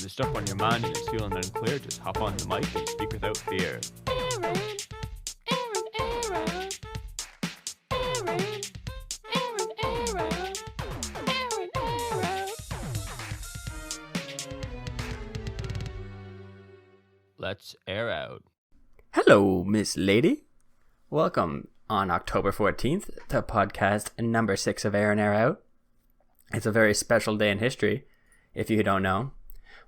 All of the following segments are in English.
there's stuff on your mind and you're feeling unclear, just hop on the mic and speak without fear. Let's air out. Hello, Miss Lady. Welcome on October 14th to podcast number 6 of Air and Air Out. It's a very special day in history, if you don't know.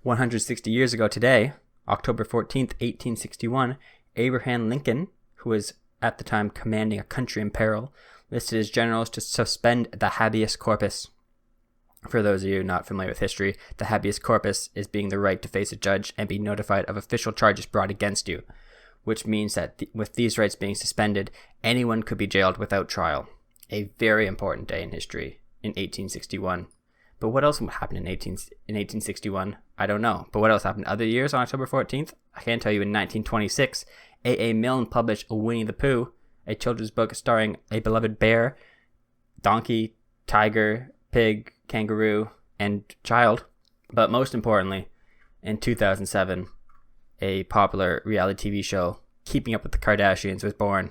160 years ago today, October 14th, 1861, Abraham Lincoln, who was at the time commanding a country in peril, listed his generals to suspend the habeas corpus. For those of you not familiar with history, the habeas corpus is being the right to face a judge and be notified of official charges brought against you, which means that with these rights being suspended, anyone could be jailed without trial. A very important day in history in 1861. But what else happened in 1861? I don't know. But what else happened other years on October 14th? I can tell you in 1926, A.A. Milne published Winnie the Pooh, a children's book starring a beloved bear, donkey, tiger, pig, kangaroo, and child. But most importantly, in 2007, a popular reality TV show, Keeping Up with the Kardashians, was born,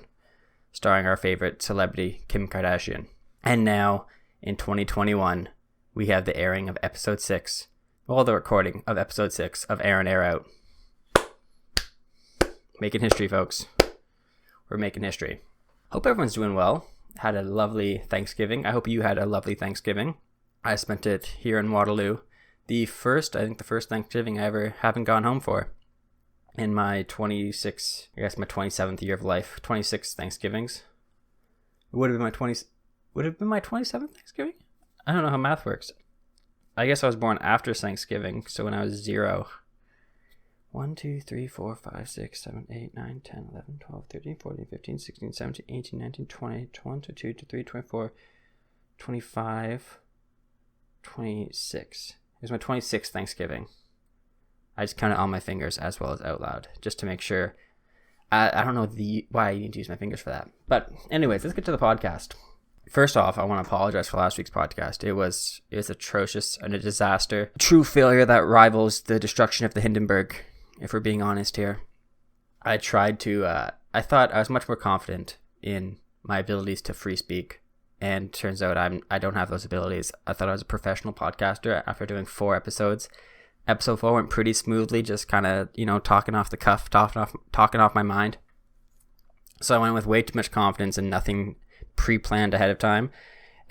starring our favorite celebrity, Kim Kardashian. And now, in 2021, we have the airing of episode 6, the recording of episode 6 of Air and Air Out. Making history, folks. We're making history. Hope everyone's doing well. Had a lovely Thanksgiving. I hope you had a lovely Thanksgiving. I spent it here in Waterloo. The first Thanksgiving I ever haven't gone home for. In my 27th year of life. 26 Thanksgivings. Would have been my 27th Thanksgiving? I don't know how math works. I guess I was born after Thanksgiving, so when I was 0. 1, 2, 3, 4, 5, 6, 7, 8, 9, 10, 11, 12, 13, 14, 15, 16, 17, 18, 19, 20, 21, 22, 23, 24, 25, 26. It was my 26th Thanksgiving. I just counted on my fingers as well as out loud, just to make sure. I don't know why I need to use my fingers for that. But anyways, let's get to the podcast. First off, I want to apologize for last week's podcast. It was atrocious and a disaster. A true failure that rivals the destruction of the Hindenburg, if we're being honest here. I tried to, I thought I was much more confident in my abilities to free speak. And turns out I don't have those abilities. I thought I was a professional podcaster after doing 4 episodes. Episode 4 went pretty smoothly, just kind of, talking off the cuff, talking off my mind. So I went with way too much confidence and nothing pre-planned ahead of time,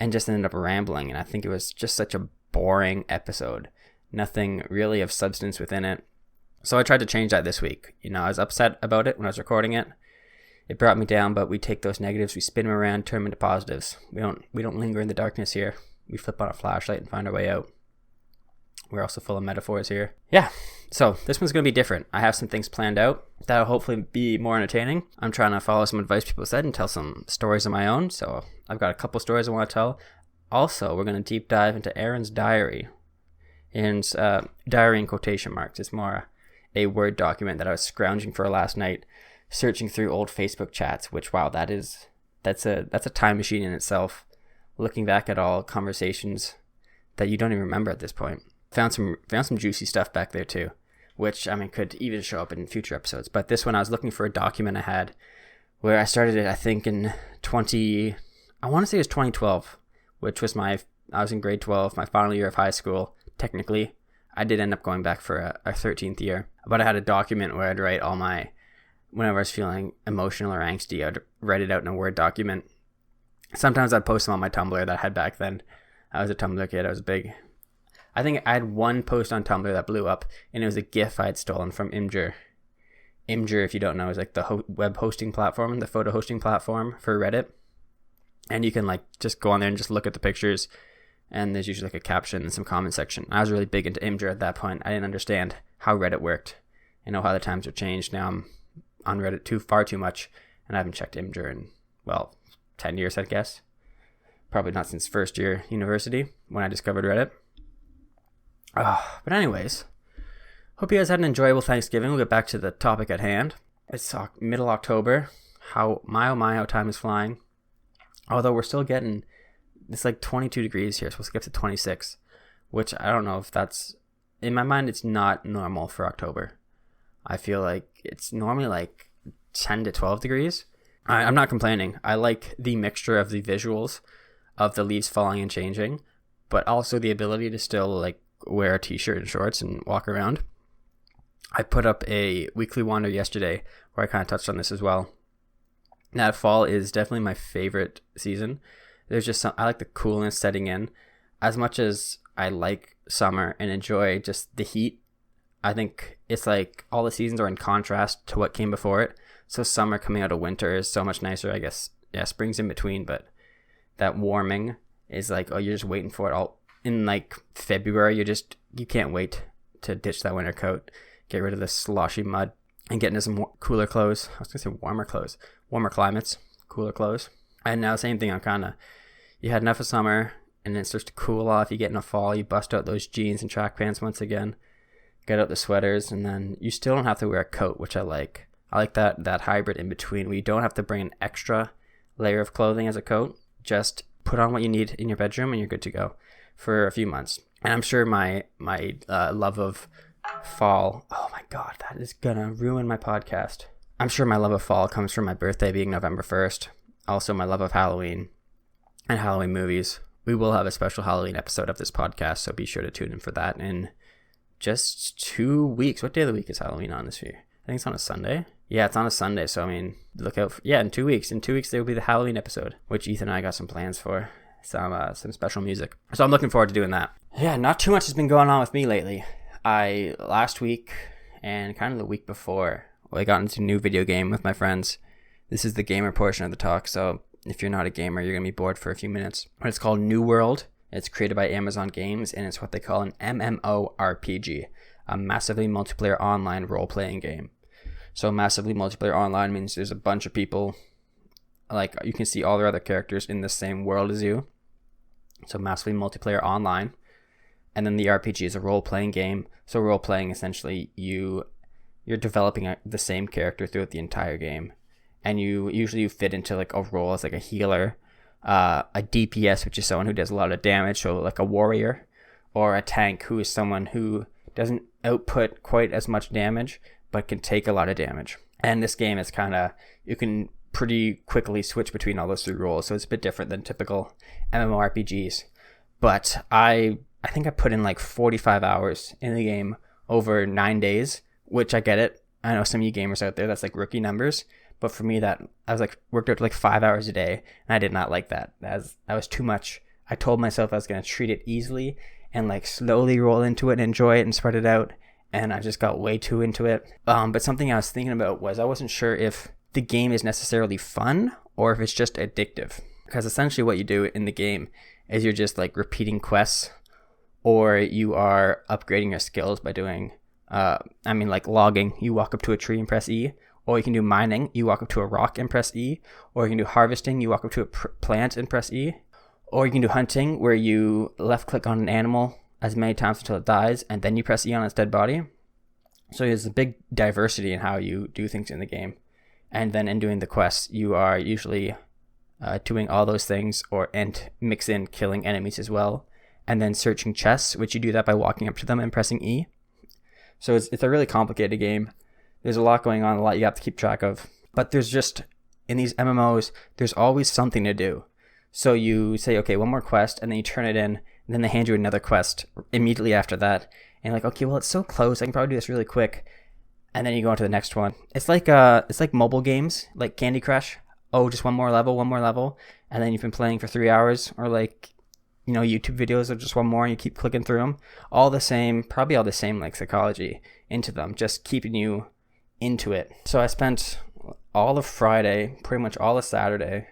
and just ended up rambling. And I think it was just such a boring episode. Nothing really of substance within it. So I tried to change that this week. I was upset about it when I was recording it. It brought me down, but we take those negatives, we spin them around, turn them into positives. We don't linger in the darkness here. We flip on a flashlight and find our way out. We're also full of metaphors here. Yeah, so this one's going to be different. I have some things planned out that'll hopefully be more entertaining. I'm trying to follow some advice people said and tell some stories of my own. So I've got a couple stories I want to tell. Also, we're going to deep dive into Aaron's diary. Aaron's diary in quotation marks. It's more a Word document that I was scrounging for last night, searching through old Facebook chats, which, wow, that's a time machine in itself. Looking back at all conversations that you don't even remember at this point. Found some juicy stuff back there too, which could even show up in future episodes. But this one, I was looking for a document I had where I started it, I think in 2012, which was I was in grade 12, my final year of high school. Technically, I did end up going back for a 13th year, but I had a document where I'd write all my, whenever I was feeling emotional or angsty, I'd write it out in a Word document. Sometimes I'd post them on my Tumblr that I had back then. I was a Tumblr kid. I think I had one post on Tumblr that blew up, and it was a GIF I had stolen from Imgur. Imgur, if you don't know, is like the web hosting platform, the photo hosting platform for Reddit. And you can just go on there and just look at the pictures, and there's usually a caption and some comment section. I was really big into Imgur at that point. I didn't understand how Reddit worked. I know how the times have changed. Now I'm on Reddit far too much, and I haven't checked Imgur in, 10 years, I guess. Probably not since first year university when I discovered Reddit. But anyways, hope you guys had an enjoyable Thanksgiving. We'll get back to the topic at hand. It's middle October. How time is flying. Although we're still getting, it's 22 degrees here. It's supposed to get to 26, which I don't know if that's in my mind, it's not normal for October. I feel like it's normally like 10 to 12 degrees. I'm not complaining. I like the mixture of the visuals of the leaves falling and changing, but also the ability to still like wear a t-shirt and shorts and walk around. I put up a weekly wander yesterday where I kind of touched on this as well. Now, fall is definitely my favorite season. There's just I like the coolness setting in. As much as I like summer and enjoy just the heat, I think it's like all the seasons are in contrast to what came before it. So summer coming out of winter is so much nicer, I guess. Yeah, spring's in between, but that warming is like, oh, you're just waiting for it all. In like February, you can't wait to ditch that winter coat, get rid of the sloshy mud, and get into some cooler clothes. I was going to say warmer clothes. Warmer climates, cooler clothes. And now same thing, you had enough of summer, and then it starts to cool off. You get in a fall, you bust out those jeans and track pants once again, get out the sweaters, and then you still don't have to wear a coat, which I like. I like that hybrid in between where you don't have to bring an extra layer of clothing as a coat. Just put on what you need in your bedroom and you're good to go for a few months. And I'm sure my love of fall, oh my God, that is gonna ruin my podcast. I'm sure my love of fall comes from my birthday being November 1st. Also my love of Halloween and Halloween movies. We will have a special Halloween episode of this podcast, so be sure to tune in for that in just 2 weeks. What day of the week is Halloween on this year? I think it's on a Sunday. Yeah, it's on a Sunday, so I mean, look out for, in 2 weeks. In 2 weeks, there will be the Halloween episode, which Ethan and I got some plans for, some special music. So I'm looking forward to doing that. Yeah, not too much has been going on with me lately. Last week and kind of the week before, I got into a new video game with my friends. This is the gamer portion of the talk, so if you're not a gamer, you're going to be bored for a few minutes. But it's called New World. It's created by Amazon Games, and it's what they call an MMORPG, a massively multiplayer online role-playing game. So massively multiplayer online means there's a bunch of people, like you can see all their other characters in the same world as you. So massively multiplayer online. And then the RPG is a role-playing game. So role-playing, essentially, you're developing the same character throughout the entire game. And you fit into like a role as like a healer, a DPS, which is someone who does a lot of damage, so like a warrior, or a tank, who is someone who doesn't output quite as much damage, but can take a lot of damage. And this game is you can pretty quickly switch between all those three roles, so it's a bit different than typical MMORPGs. But I think I put in like 45 hours in the game over 9 days, which I get it. I know some of you gamers out there, that's like rookie numbers. But for me, that I was like worked out to like 5 hours a day, and I did not like that. That was too much. I told myself I was going to treat it easily and like slowly roll into it and enjoy it and spread it out. And I just got way too into it. But something I was thinking about was I wasn't sure if the game is necessarily fun or if it's just addictive. Because essentially what you do in the game is you're just like repeating quests, or you are upgrading your skills by doing, like logging. You walk up to a tree and press E. Or you can do mining. You walk up to a rock and press E. Or you can do harvesting. You walk up to a plant and press E. Or you can do hunting, where you left click on an animal as many times until it dies, and then you press E on its dead body. So there's a big diversity in how you do things in the game. And then in doing the quests, you are usually doing all those things, and mix in killing enemies as well. And then searching chests, which you do that by walking up to them and pressing E. So it's a really complicated game. There's a lot going on, a lot you have to keep track of. But there's just, in these MMOs, there's always something to do. So you say, okay, one more quest, and then you turn it in, and then they hand you another quest immediately after that. And you're like, okay, well, it's so close, I can probably do this really quick. And then you go on to the next one. It's like mobile games, like Candy Crush. Oh, just one more level. And then you've been playing for 3 hours, or like, YouTube videos of just one more, and you keep clicking through them. Probably all the same like psychology into them, just keeping you into it. So I spent all of Friday, pretty much all of Saturday.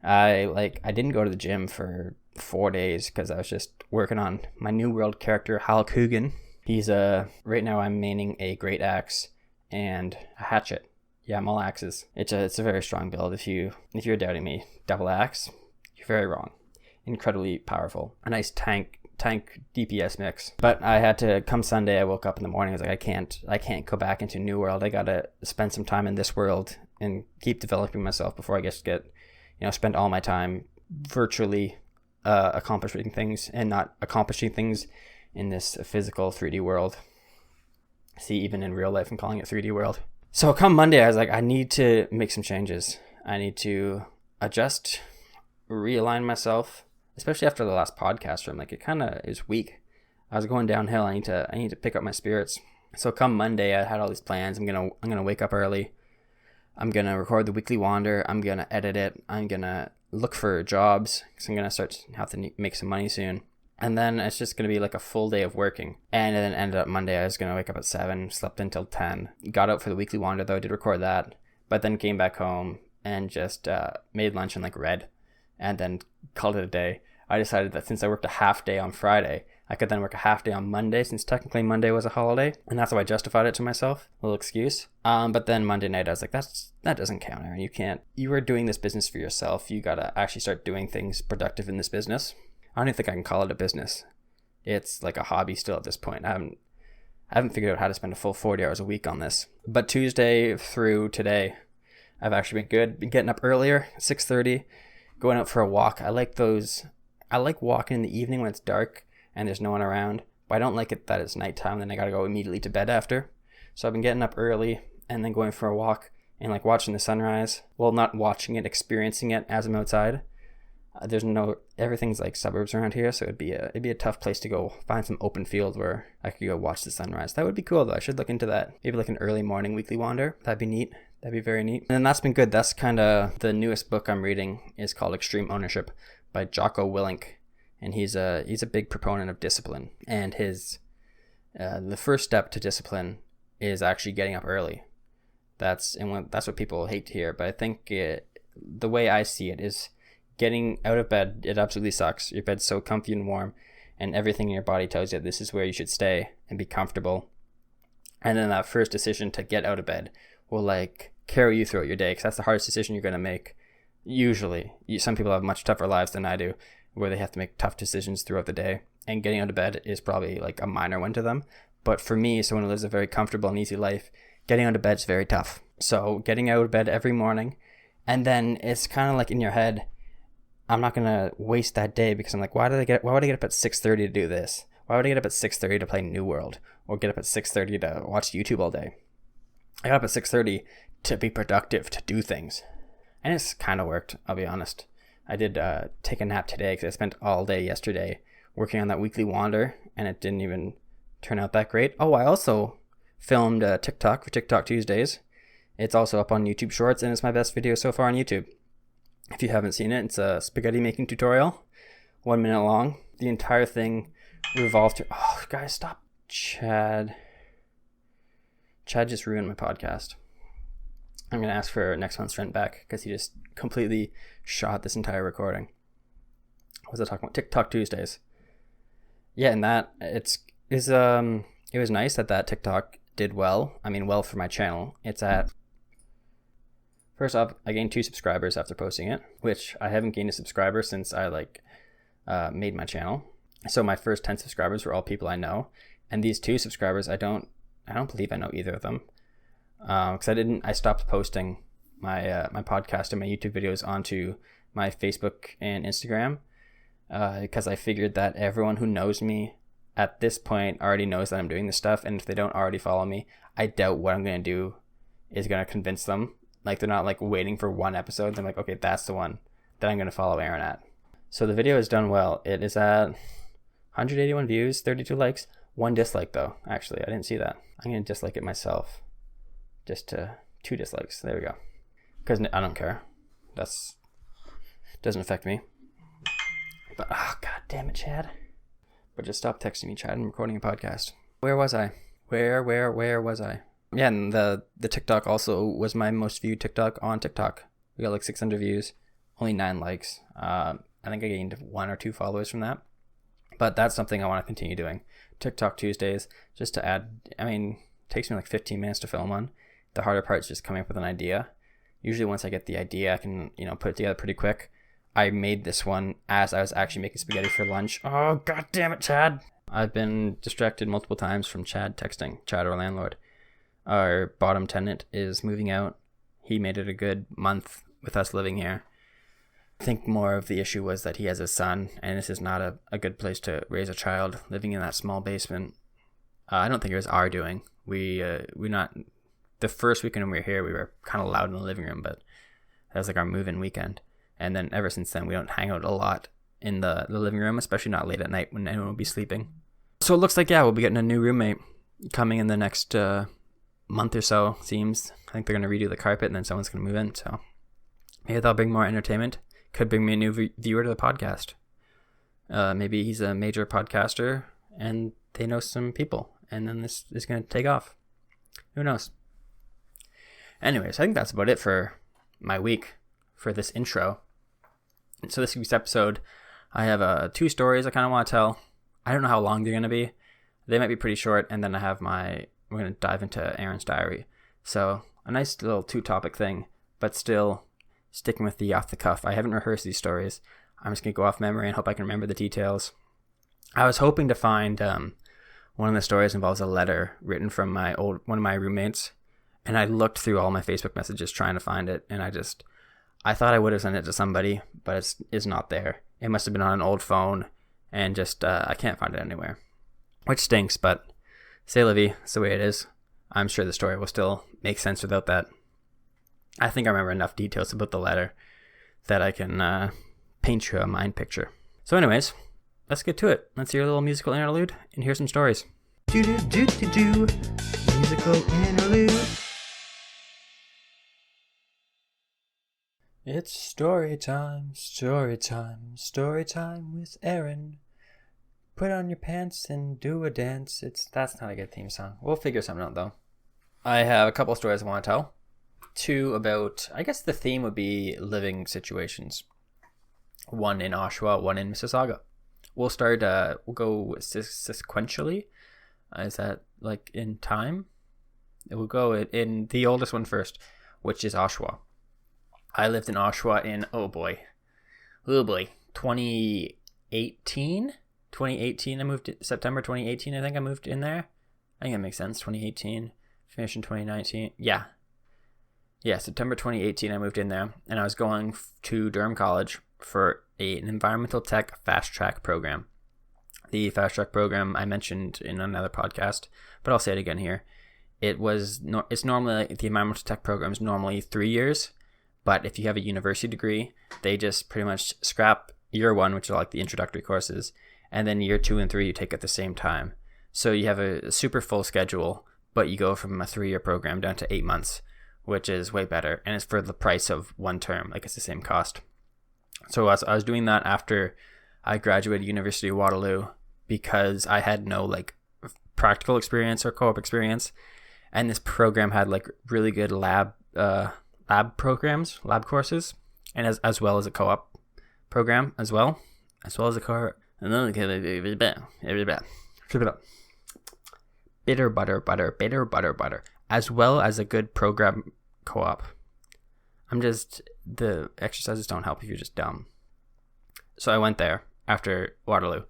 I didn't go to the gym for 4 days because I was just working on my New World character, Hal Coogan. He's right now I'm maining a great axe and a hatchet. Yeah, I'm all axes. It's a very strong build. If you're doubting me, double axe, you're very wrong. Incredibly powerful. A nice tank DPS mix. But I had to, come Sunday, I woke up in the morning, I was like, I can't go back into New World. I gotta spend some time in this world and keep developing myself before I spend all my time virtually accomplishing things and not accomplishing things in this physical 3D world. See, even in real life, I'm calling it 3D world. So come Monday, I was like, I need to make some changes. I need to adjust, realign myself, especially after the last podcast where I'm like, it kind of is weak. I was going downhill. I need to pick up my spirits. So come Monday, I had all these plans. I'm gonna wake up early. I'm gonna record the Weekly Wander. I'm gonna edit it. I'm gonna look for jobs because I'm gonna have to make some money soon. And then it's just going to be like a full day of working. And then ended up Monday, I was going to wake up at 7, slept until 10. Got out for the Weekly Wander though, did record that. But then came back home and just made lunch and like read. And then called it a day. I decided that since I worked a half day on Friday, I could then work a half day on Monday since technically Monday was a holiday. And that's how I justified it to myself. A little excuse. But then Monday night, I was like, that doesn't count, Aaron. You are doing this business for yourself. You got to actually start doing things productive in this business. I don't even think I can call it a business. It's like a hobby still at this point. I haven't figured out how to spend a full 40 hours a week on this. But Tuesday through today, I've actually been good. Been getting up earlier, 6:30, going out for a walk. I like walking in the evening when it's dark and there's no one around. But I don't like it that it's nighttime, then I gotta go immediately to bed after. So I've been getting up early and then going for a walk and like watching the sunrise. Well, not watching it, experiencing it as I'm outside. Everything's like suburbs around here, so it'd be a tough place to go find some open field where I could go watch the sunrise. That would be cool though. I should look into that. Maybe like an early morning Weekly Wander. That'd be neat. That'd be very neat. And that's been good. That's kind of the newest book I'm reading is called Extreme Ownership by Jocko Willink, and he's a big proponent of discipline. And his the first step to discipline is actually getting up early. That's what people hate to hear, but I think the way I see it is getting out of bed. It absolutely sucks. Your bed's so comfy and warm, and everything in your body tells you this is where you should stay and be comfortable. And then that first decision to get out of bed will like carry you throughout your day, because that's the hardest decision you're going to make. Usually, some people have much tougher lives than I do, where they have to make tough decisions throughout the day, and getting out of bed is probably like a minor one to them. But for me, someone who lives a very comfortable and easy life, getting out of bed is very tough. So getting out of bed every morning, and then it's kind of like in your head, I'm not going to waste that day because I'm like, why would I get up at 6:30 to do this? Why would I get up at 6:30 to play New World or get up at 6:30 to watch YouTube all day? I got up at 6:30 to be productive, to do things. And it's kind of worked, I'll be honest. I did take a nap today because I spent all day yesterday working on that Weekly Wander, and it didn't even turn out that great. Oh, I also filmed a TikTok for TikTok Tuesdays. It's also up on YouTube Shorts, and it's my best video so far on YouTube. If you haven't seen it, it's a spaghetti making tutorial, 1 minute long. The entire thing revolved to... Oh, guys, stop. Chad just ruined my podcast. I'm going to ask for next month's rent back because he just completely shot this entire recording. What was I talking about? TikTok Tuesdays. Yeah, and that, it was nice that TikTok did well. I mean, well for my channel. It's at... First off, I gained 2 subscribers after posting it, which I haven't gained a subscriber since I made my channel. So my first 10 subscribers were all people I know, and these 2 subscribers, I don't believe I know either of them, because I stopped posting my podcast and my YouTube videos onto my Facebook and Instagram, because I figured that everyone who knows me at this point already knows that I'm doing this stuff, and if they don't already follow me, I doubt what I'm going to do is going to convince them. Like, they're not like waiting for one episode. They're like, okay, that's the one that I'm going to follow Aaron at. So the video has done well. It is at 181 views, 32 likes, 1 dislike though. Actually, I didn't see that. I'm going to dislike it myself. Just 2 dislikes. There we go. Because I don't care. Doesn't affect me. But, oh, god damn it, Chad. But just stop texting me, Chad. I'm recording a podcast. Where was I? Where was I? Yeah, and the TikTok also was my most viewed TikTok on TikTok. We got like 600 views, only 9 likes. I think I gained 1 or 2 followers from that. But that's something I want to continue doing. TikTok Tuesdays, just to add, I mean, it takes me like 15 minutes to film one. The harder part is just coming up with an idea. Usually once I get the idea, I can, put it together pretty quick. I made this one as I was actually making spaghetti for lunch. Oh, god damn it, Chad. I've been distracted multiple times from Chad texting, Chad, our landlord. Our bottom tenant is moving out. He made it a good month with us living here. I think more of the issue was that he has a son, and this is not a good place to raise a child living in that small basement. I don't think it was our doing. We not the first weekend when we were here, we were kind of loud in the living room, but that was like our move-in weekend. And then ever since then, we don't hang out a lot in the living room, especially not late at night when anyone will be sleeping. So it looks like, yeah, we'll be getting a new roommate coming in the next month or so, seems. I think they're going to redo the carpet and then someone's going to move in. So maybe that'll bring more entertainment. Could bring me a new viewer to the podcast. Maybe he's a major podcaster and they know some people. And then this is going to take off. Who knows? Anyways, I think that's about it for my week for this intro. And so this week's episode, I have 2 stories I kind of want to tell. I don't know how long they're going to be. They might be pretty short. And then I have we're going to dive into Aaron's diary. So a nice little 2-topic thing, but still sticking with the off the cuff. I haven't rehearsed these stories. I'm just going to go off memory and hope I can remember the details. I was hoping to find one of the stories involves a letter written from one of my roommates. And I looked through all my Facebook messages trying to find it. And I thought I would have sent it to somebody, but it's not there. It must have been on an old phone and just, I can't find it anywhere, which stinks, but c'est la vie, it's the way it is. I'm sure the story will still make sense without that. I think I remember enough details about the letter that I can paint you a mind picture. So anyways, let's get to it. Let's hear a little musical interlude and hear some stories. Musical interlude. It's story time with Aaron. Put on your pants and do a dance. That's not a good theme song. We'll figure something out though. I have a couple of stories I want to tell. 2 about, I guess the theme would be living situations. 1 in Oshawa, 1 in Mississauga. We'll start, we'll go sequentially. Is that like in time? We'll go in the oldest one first, which is Oshawa. I lived in Oshawa in, oh boy, 2018? 2018, I moved September 2018, I think I moved in there. I think that makes sense, 2018, finished in 2019. Yeah, September 2018, I moved in there, and I was going to Durham College for an environmental tech fast track program. The fast track program I mentioned in another podcast, but I'll say it again here. It's normally, the environmental tech program is normally 3 years, but if you have a university degree, they just pretty much scrap year 1, which are like the introductory courses, and then year 2 and 3 you take at the same time. So you have a super full schedule, but you go from a 3-year program down to 8 months, which is way better, and it's for the price of 1 term, like it's the same cost. So I was doing that after I graduated University of Waterloo because I had no like practical experience or co-op experience, and this program had like really good lab courses, and as well as a co-op program as well as a co-op. Bitter butter, as well as a good program co-op. The exercises don't help if you're just dumb. So I went there after Waterloo.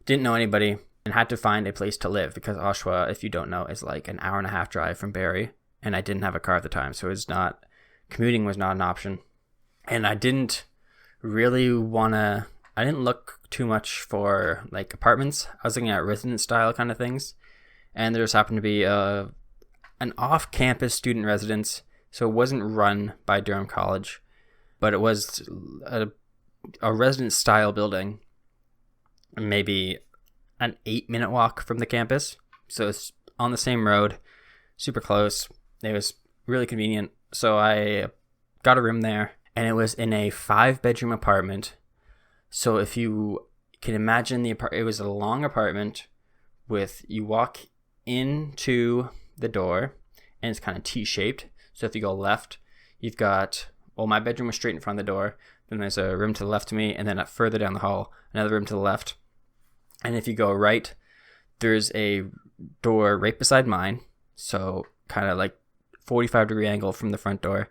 Didn't know anybody and had to find a place to live because Oshawa, if you don't know, is like an hour and a half drive from Barrie, and I didn't have a car at the time, so commuting was not an option. And I didn't look too much for like apartments. I was looking at residence style kind of things, and there just happened to be an off-campus student residence, so it wasn't run by Durham College, but it was a residence style building, maybe an 8-minute walk from the campus. So it's on the same road, super close. It was really convenient. So I got a room there, and it was in a 5-bedroom apartment. So if you can imagine it was a long apartment you walk into the door and it's kind of T-shaped. So if you go left, you've got, my bedroom was straight in front of the door. Then there's a room to the left of me, and then further down the hall, another room to the left. And if you go right, there's a door right beside mine. So kind of like 45-degree angle from the front door.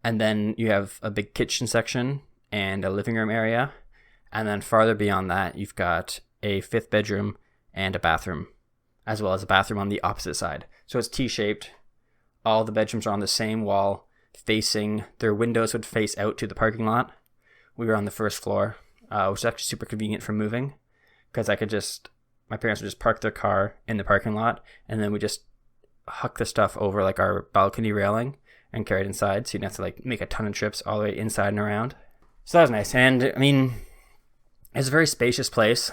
And then you have a big kitchen section and a living room area. And then farther beyond that, you've got a 5th bedroom and a bathroom, as well as a bathroom on the opposite side. So it's T-shaped. All the bedrooms are on the same wall, their windows would face out to the parking lot, we were on the first floor, which is actually super convenient for moving because my parents would just park their car in the parking lot, and then we just huck the stuff over like our balcony railing and carry it inside, so you didn't have to like make a ton of trips all the way inside and around. So that was nice. And I mean, it's a very spacious place.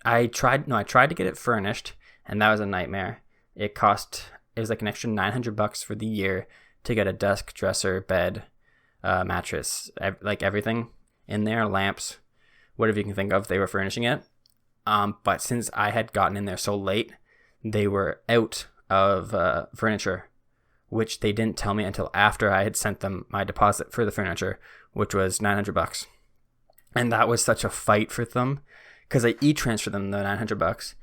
I tried to get it furnished, and that was a nightmare. It was like an extra $900 for the year to get a desk, dresser, bed, mattress, like everything in there, lamps, whatever you can think of. They were furnishing it. But since I had gotten in there so late, they were out of furniture, which they didn't tell me until after I had sent them my deposit for the furniture, which was $900. And that was such a fight for them because I e-transferred them the $900.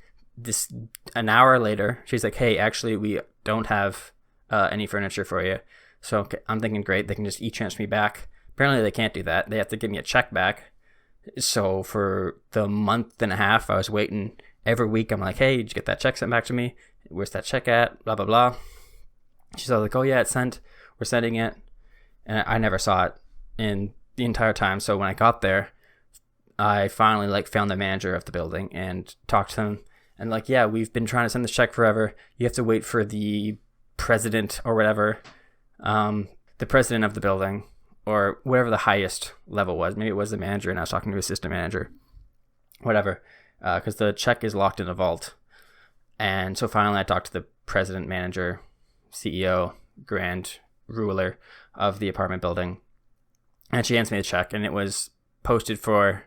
An hour later, she's like, hey, actually, we don't have any furniture for you. So I'm thinking, great, they can just e-transfer me back. Apparently, they can't do that. They have to give me a check back. So for the month and a half, I was waiting every week. I'm like, hey, did you get that check sent back to me? Where's that check at? Blah, blah, blah. She's all like, oh, yeah, it's sent. We're sending it. And I never saw it in the entire time. So when I got there, I finally like found the manager of the building and talked to him. And like, yeah, we've been trying to send this check forever. You have to wait for the president or whatever, the president of the building or whatever the highest level was. Maybe it was the manager and I was talking to assistant manager, whatever, because the check is locked in a vault. And so finally I talked to the president, manager, CEO, grand ruler of the apartment building. And she hands me the check, and it was posted for,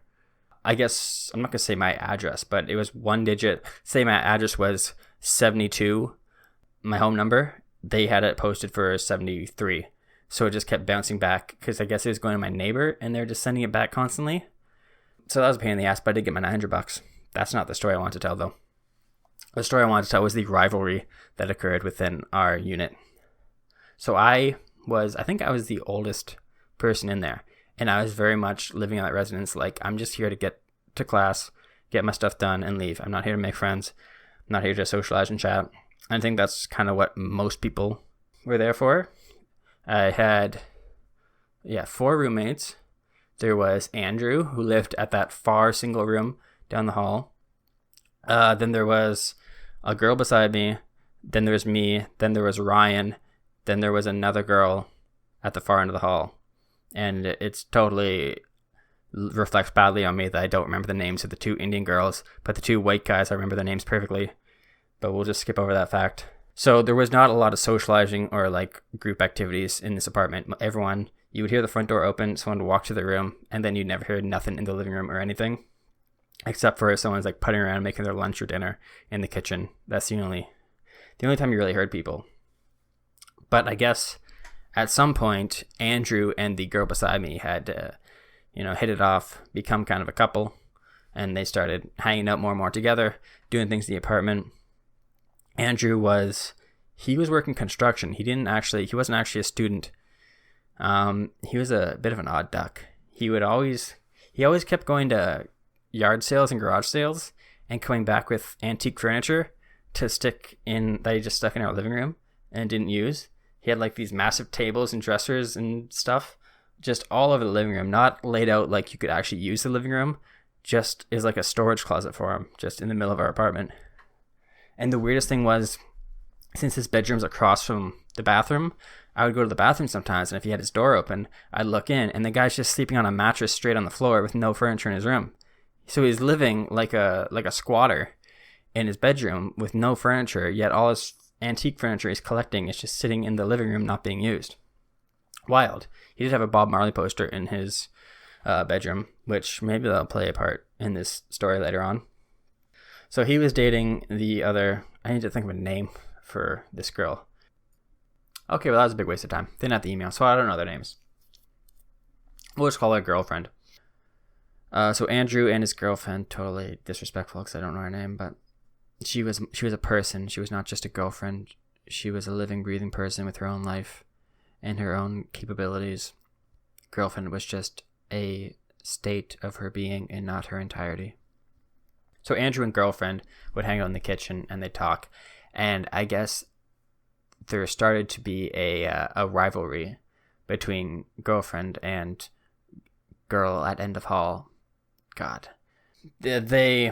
I guess, I'm not going to say my address, but it was one digit. Say my address was 72, my home number. They had it posted for 73. So it just kept bouncing back because I guess it was going to my neighbor, and they're just sending it back constantly. So that was a pain in the ass, but I did get my $900. That's not the story I want to tell, though. The story I wanted to tell was the rivalry that occurred within our unit. So I think I was the oldest person in there, and I was very much living in that residence like, I'm just here to get to class, get my stuff done, and leave. I'm not here to make friends. I'm not here to socialize and chat. I think that's kind of what most people were there for. I had 4 roommates. There was Andrew, who lived at that far single room down the hall. Then there was a girl beside me. Then there was me. Then there was Ryan. Then there was another girl at the far end of the hall. And it's totally reflects badly on me that I don't remember the names of the 2 Indian girls, but the 2 white guys, I remember their names perfectly. But we'll just skip over that fact. So there was not a lot of socializing or like group activities in this apartment. Everyone, you would hear the front door open, someone would walk to the room, and then you'd never hear nothing in the living room or anything, except for if someone's like putting around making their lunch or dinner in the kitchen. That's the only time you really heard people. But I guess at some point, Andrew and the girl beside me had, hit it off, become kind of a couple, and they started hanging out more and more together, doing things in the apartment. Andrew was working construction. He wasn't actually a student. He was a bit of an odd duck. He always kept going to yard sales and garage sales and coming back with antique furniture that he just stuck in our living room and didn't use. He had like these massive tables and dressers and stuff just all over the living room, not laid out like you could actually use the living room, just is like a storage closet for him, just in the middle of our apartment. And the weirdest thing was, since his bedroom's across from the bathroom, I would go to the bathroom sometimes, and if he had his door open, I'd look in, and the guy's just sleeping on a mattress straight on the floor with no furniture in his room. So he's living like a squatter in his bedroom with no furniture, yet all his antique furniture he's collecting is just sitting in the living room not being used. Wild. He did have a Bob Marley poster in his bedroom, which maybe that'll play a part in this story later on. So he was dating I need to think of a name for this girl. Okay, well that was a big waste of time. They didn't have the email, so I don't know their names. We'll just call her girlfriend. So Andrew and his girlfriend, totally disrespectful because I don't know her name, but she was a person. She was not just a girlfriend. She was a living, breathing person with her own life and her own capabilities. Girlfriend was just a state of her being and not her entirety. So Andrew and girlfriend would hang out in the kitchen and they'd talk. And I guess there started to be a rivalry between girlfriend and girl at End of Hall. God. I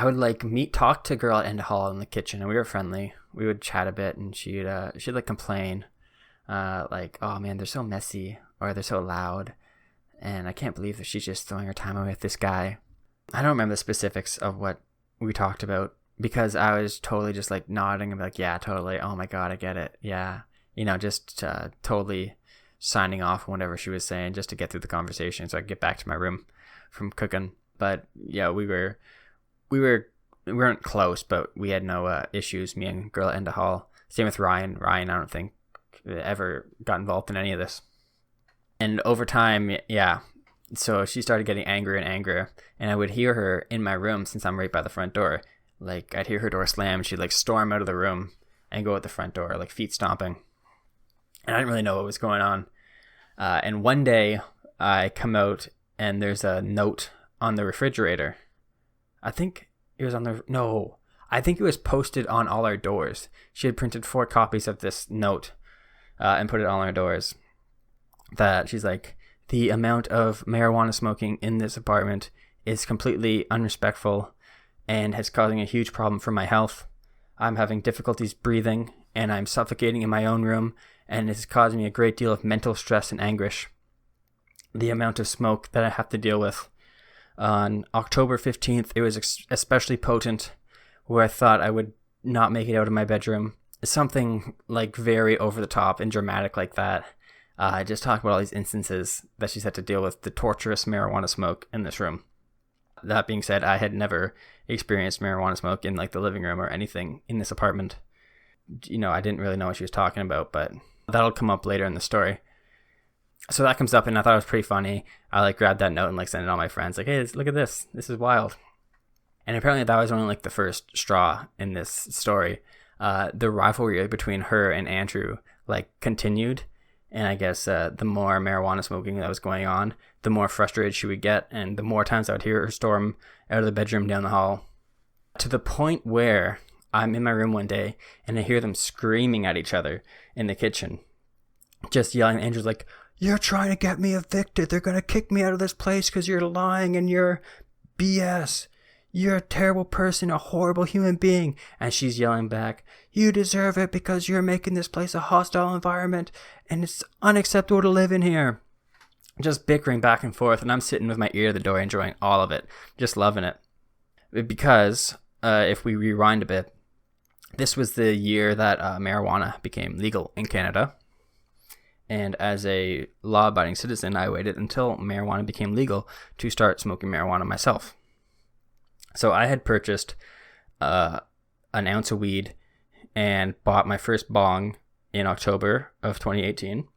would like talk to girl at End of Hall in the kitchen, and we were friendly. We would chat a bit, and she'd like complain, like, oh man, they're so messy, or they're so loud, and I can't believe that she's just throwing her time away with this guy. I don't remember the specifics of what we talked about, because I was totally just like nodding and be like, yeah, totally. Oh my God, I get it. Yeah. Just totally signing off on whatever she was saying just to get through the conversation so I could get back to my room from cooking. But yeah, we weren't close, but we had no issues, me and girl at End of Hall. Same with Ryan. Ryan, I don't think ever got involved in any of this. And over time, yeah, so she started getting angrier and angrier, and I would hear her in my room since I'm right by the front door. Like, I'd hear her door slam, and she'd like storm out of the room and go at the front door, like feet stomping. And I didn't really know what was going on. And one day I come out and there's a note on the refrigerator. I think it was I think it was posted on all our doors. She had printed 4 copies of this note and put it on our doors. That she's like, the amount of marijuana smoking in this apartment is completely unrespectful and has causing a huge problem for my health. I'm having difficulties breathing and I'm suffocating in my own room, and it is causing me a great deal of mental stress and anguish. The amount of smoke that I have to deal with. On October 15th, it was especially potent, where I thought I would not make it out of my bedroom. Something like very over the top and dramatic like that. I just talked about all these instances that she's had to deal with the torturous marijuana smoke in this room. That being said, I had never experienced marijuana smoke in like the living room or anything in this apartment. I didn't really know what she was talking about, but that'll come up later in the story. So that comes up, and I thought it was pretty funny. I like grabbed that note and like sent it to all my friends, like, hey, look at this. This is wild. And apparently that was only like the first straw in this story. The rivalry between her and Andrew like continued. And I guess the more marijuana smoking that was going on, the more frustrated she would get, and the more times I would hear her storm out of the bedroom down the hall. To the point where I'm in my room one day and I hear them screaming at each other in the kitchen. Just yelling. Andrew's like, you're trying to get me evicted. They're going to kick me out of this place because you're lying and you're BS. You're a terrible person, a horrible human being. And she's yelling back, you deserve it because you're making this place a hostile environment and it's unacceptable to live in here. Just bickering back and forth, and I'm sitting with my ear to the door enjoying all of it, just loving it. Because if we rewind a bit, this was the year that marijuana became legal in Canada. And as a law-abiding citizen, I waited until marijuana became legal to start smoking marijuana myself. So I had purchased an ounce of weed and bought my first bong in October of 2018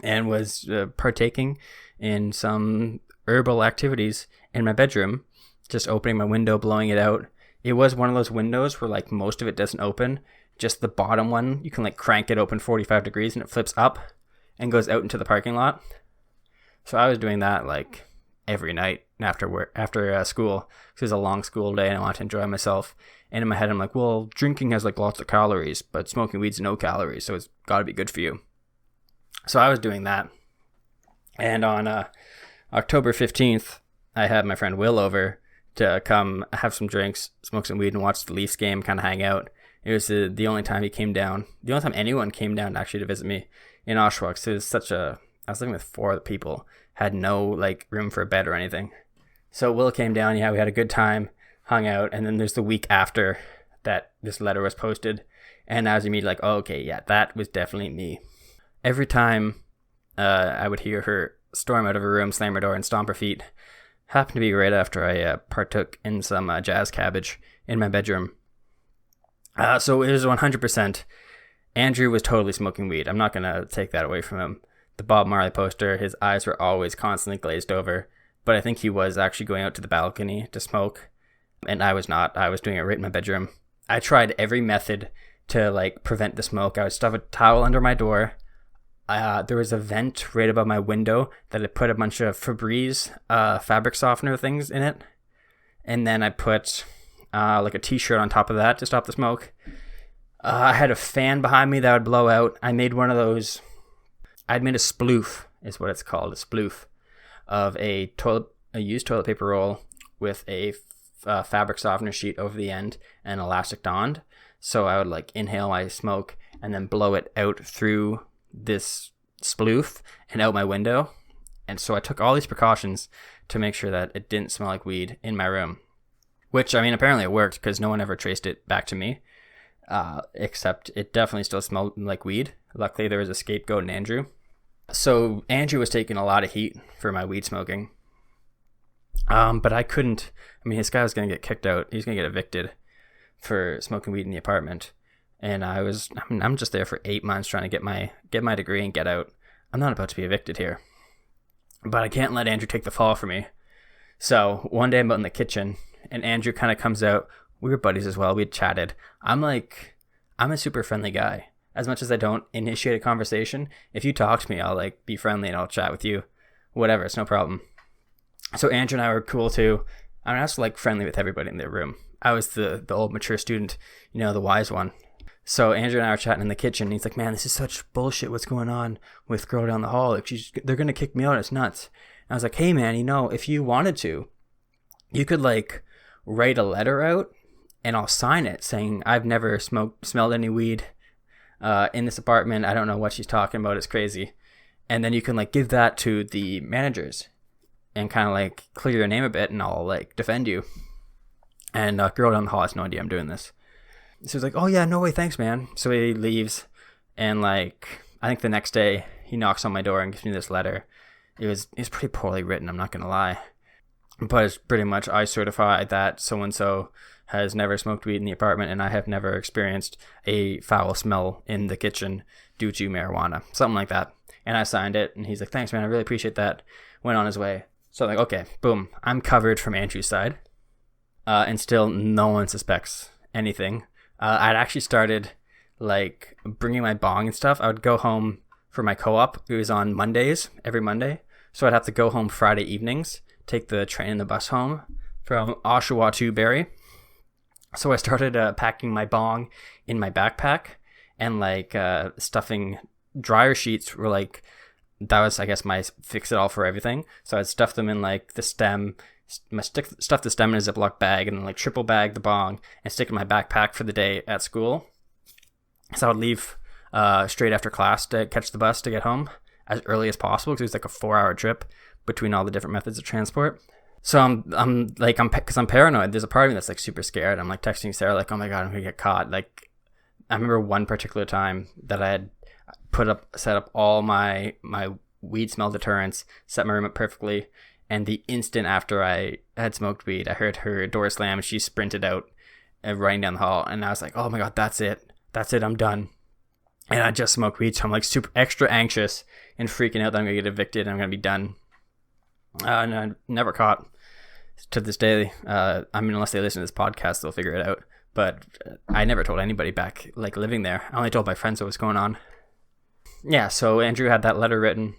and was partaking in some herbal activities in my bedroom, just opening my window, blowing it out. It was one of those windows where like most of it doesn't open. Just the bottom one, you can like crank it open 45 degrees and it flips up and goes out into the parking lot. So I was doing that like every night after school. It was a long school day and I wanted to enjoy myself. And in my head, I'm like, well, drinking has like lots of calories, but smoking weed's no calories, so it's got to be good for you. So I was doing that. And on October 15th, I had my friend Will over to come have some drinks, smoke some weed, and watch the Leafs game, kind of hang out. It was the only time he came down. The only time anyone came down actually to visit me in Oshawa. So it was I was living with 4 other people, had no like room for a bed or anything. So Will came down, yeah, we had a good time, hung out, and then there's the week after that this letter was posted, and I was immediately like, oh, okay, yeah, that was definitely me. Every time I would hear her storm out of her room, slam her door, and stomp her feet, happened to be right after I partook in some jazz cabbage in my bedroom. So it was 100%. Andrew was totally smoking weed. I'm not going to take that away from him. The Bob Marley poster, his eyes were always constantly glazed over, but I think he was actually going out to the balcony to smoke, and I was not. I was doing it right in my bedroom. I tried every method to like prevent the smoke. I would stuff a towel under my door. There was a vent right above my window that I put a bunch of Febreze fabric softener things in it, and then I put like a t-shirt on top of that to stop the smoke. I had a fan behind me that would blow out. I made one of those. I'd made a sploof, is what it's called, a sploof, of a used toilet paper roll with a fabric softener sheet over the end and elastic donned. So I would like inhale my smoke and then blow it out through this sploof and out my window. And so I took all these precautions to make sure that it didn't smell like weed in my room, which, I mean, apparently it worked because no one ever traced it back to me, except it definitely still smelled like weed. Luckily, there was a scapegoat in Andrew. So Andrew was taking a lot of heat for my weed smoking. But I couldn't. I mean, this guy was going to get kicked out. He's going to get evicted for smoking weed in the apartment. And I'm just there for 8 months trying to get my degree and get out. I'm not about to be evicted here. But I can't let Andrew take the fall for me. So one day I'm out in the kitchen and Andrew kind of comes out. We were buddies as well. We had chatted. I'm a super friendly guy. As much as I don't initiate a conversation, if you talk to me, I'll like be friendly and I'll chat with you. Whatever, it's no problem. So Andrew and I were cool too. I mean, I was like friendly with everybody in the room. I was the old mature student, the wise one. So Andrew and I were chatting in the kitchen. And he's like, "Man, this is such bullshit. What's going on with girl down the hall? Like, they're gonna kick me out. It's nuts." And I was like, "Hey, man, if you wanted to, you could like write a letter out, and I'll sign it saying I've never smelled any weed in this apartment. I don't know what she's talking about. It's crazy." And then you can like give that to the managers and kind of like clear your name a bit, and I'll like defend you. And girl down the hall has no idea I'm doing this. So he's like, "Oh yeah, no way, thanks, man." So he leaves, and like I think the next day he knocks on my door and gives me this letter. It was pretty poorly written, I'm not gonna lie, but it's pretty much, "I certify that so and so has never smoked weed in the apartment, and I have never experienced a foul smell in the kitchen due to marijuana," something like that. And I signed it, and he's like, "Thanks, man, I really appreciate that." Went on his way. So I'm like, okay, boom, I'm covered from Andrew's side, and still no one suspects anything. I'd actually started like bringing my bong and stuff. I would go home for my co-op. It was on Mondays, every Monday. So I'd have to go home Friday evenings, take the train and the bus home from Oshawa to Barrie. So I started packing my bong in my backpack and like stuffing dryer sheets were like, that was, I guess, my fix it all for everything. So I'd stuff them in like the stem, stuff the stem in a Ziploc bag and then like triple bag the bong and stick it in my backpack for the day at school. So I would leave straight after class to catch the bus to get home as early as possible because it was like a 4-hour trip between all the different methods of transport. So I'm paranoid. There's a part of me that's like super scared. I'm like texting Sarah like, "Oh my God, I'm gonna get caught." Like I remember one particular time that I had set up all my weed smell deterrents, set my room up perfectly. And the instant after I had smoked weed, I heard her door slam and she sprinted out and running down the hall. And I was like, "Oh my God, that's it. That's it. I'm done." And I just smoked weed. So I'm like super extra anxious and freaking out that I'm going to get evicted and I'm going to be done. And I'm never caught to this day. I mean, unless they listen to this podcast, they'll figure it out. But I never told anybody back like living there. I only told my friends what was going on. Yeah, so Andrew had that letter written.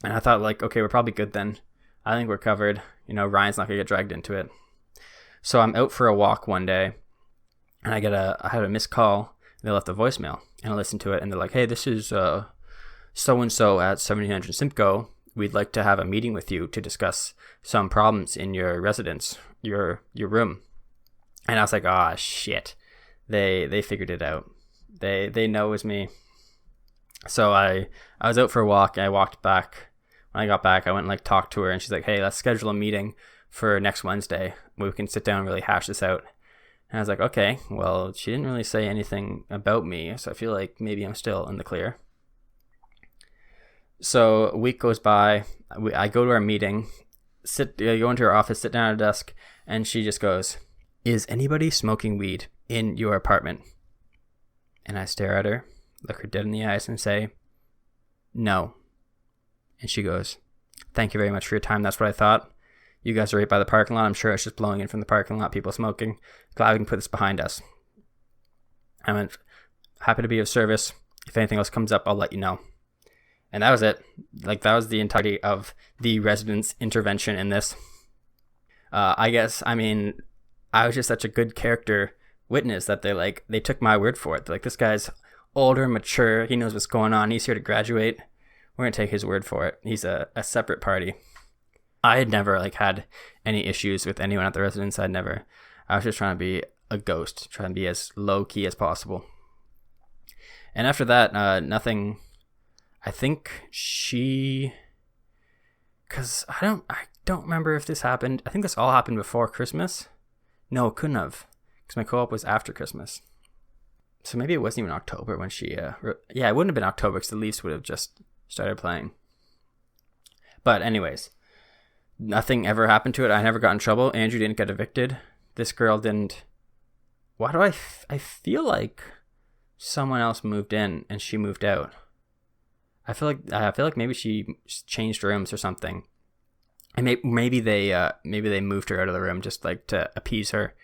And I thought like, okay, we're probably good then. I think we're covered. Ryan's not going to get dragged into it. So I'm out for a walk one day, and I had a missed call. They left a voicemail, and I listened to it, and they're like, "Hey, this is so-and-so at 1700 Simcoe. We'd like to have a meeting with you to discuss some problems in your residence, your room." And I was like, "Ah, shit. They figured it out. They know it was me." So I was out for a walk, and I walked back. When I got back, I went and like talked to her, and she's like, "Hey, let's schedule a meeting for next Wednesday where we can sit down and really hash this out." And I was like, "Okay, well, she didn't really say anything about me, so I feel like maybe I'm still in the clear." So a week goes by. I go to our meeting, go into her office, sit down at her desk, and she just goes, "Is anybody smoking weed in your apartment?" And I stare at her, look her dead in the eyes, and say, "No." And she goes, "Thank you very much for your time. That's what I thought. You guys are right by the parking lot. I'm sure it's just blowing in from the parking lot, people smoking. Glad we can put this behind us." I went, "Happy to be of service. If anything else comes up, I'll let you know." And that was it. Like, that was the entirety of the residents' intervention in this. I guess, I mean, I was just such a good character witness that they took my word for it. They're like, "This guy's older, mature. He knows what's going on. He's here to graduate. We're going to take his word for it. He's a separate party." I had never like had any issues with anyone at the residence. I was just trying to be a ghost, trying to be as low key as possible. And after that, nothing. I think because I don't remember if this happened. I think this all happened before Christmas. No, it couldn't have, because my co-op was after Christmas. So maybe it wasn't even October when she. It wouldn't have been October because the Leafs would have just started playing. But anyways, nothing ever happened to it. I never got in trouble. Andrew didn't get evicted. This girl didn't. Why do I feel like someone else moved in and she moved out? I feel like maybe she changed rooms or something, and maybe they moved her out of the room just like to appease her.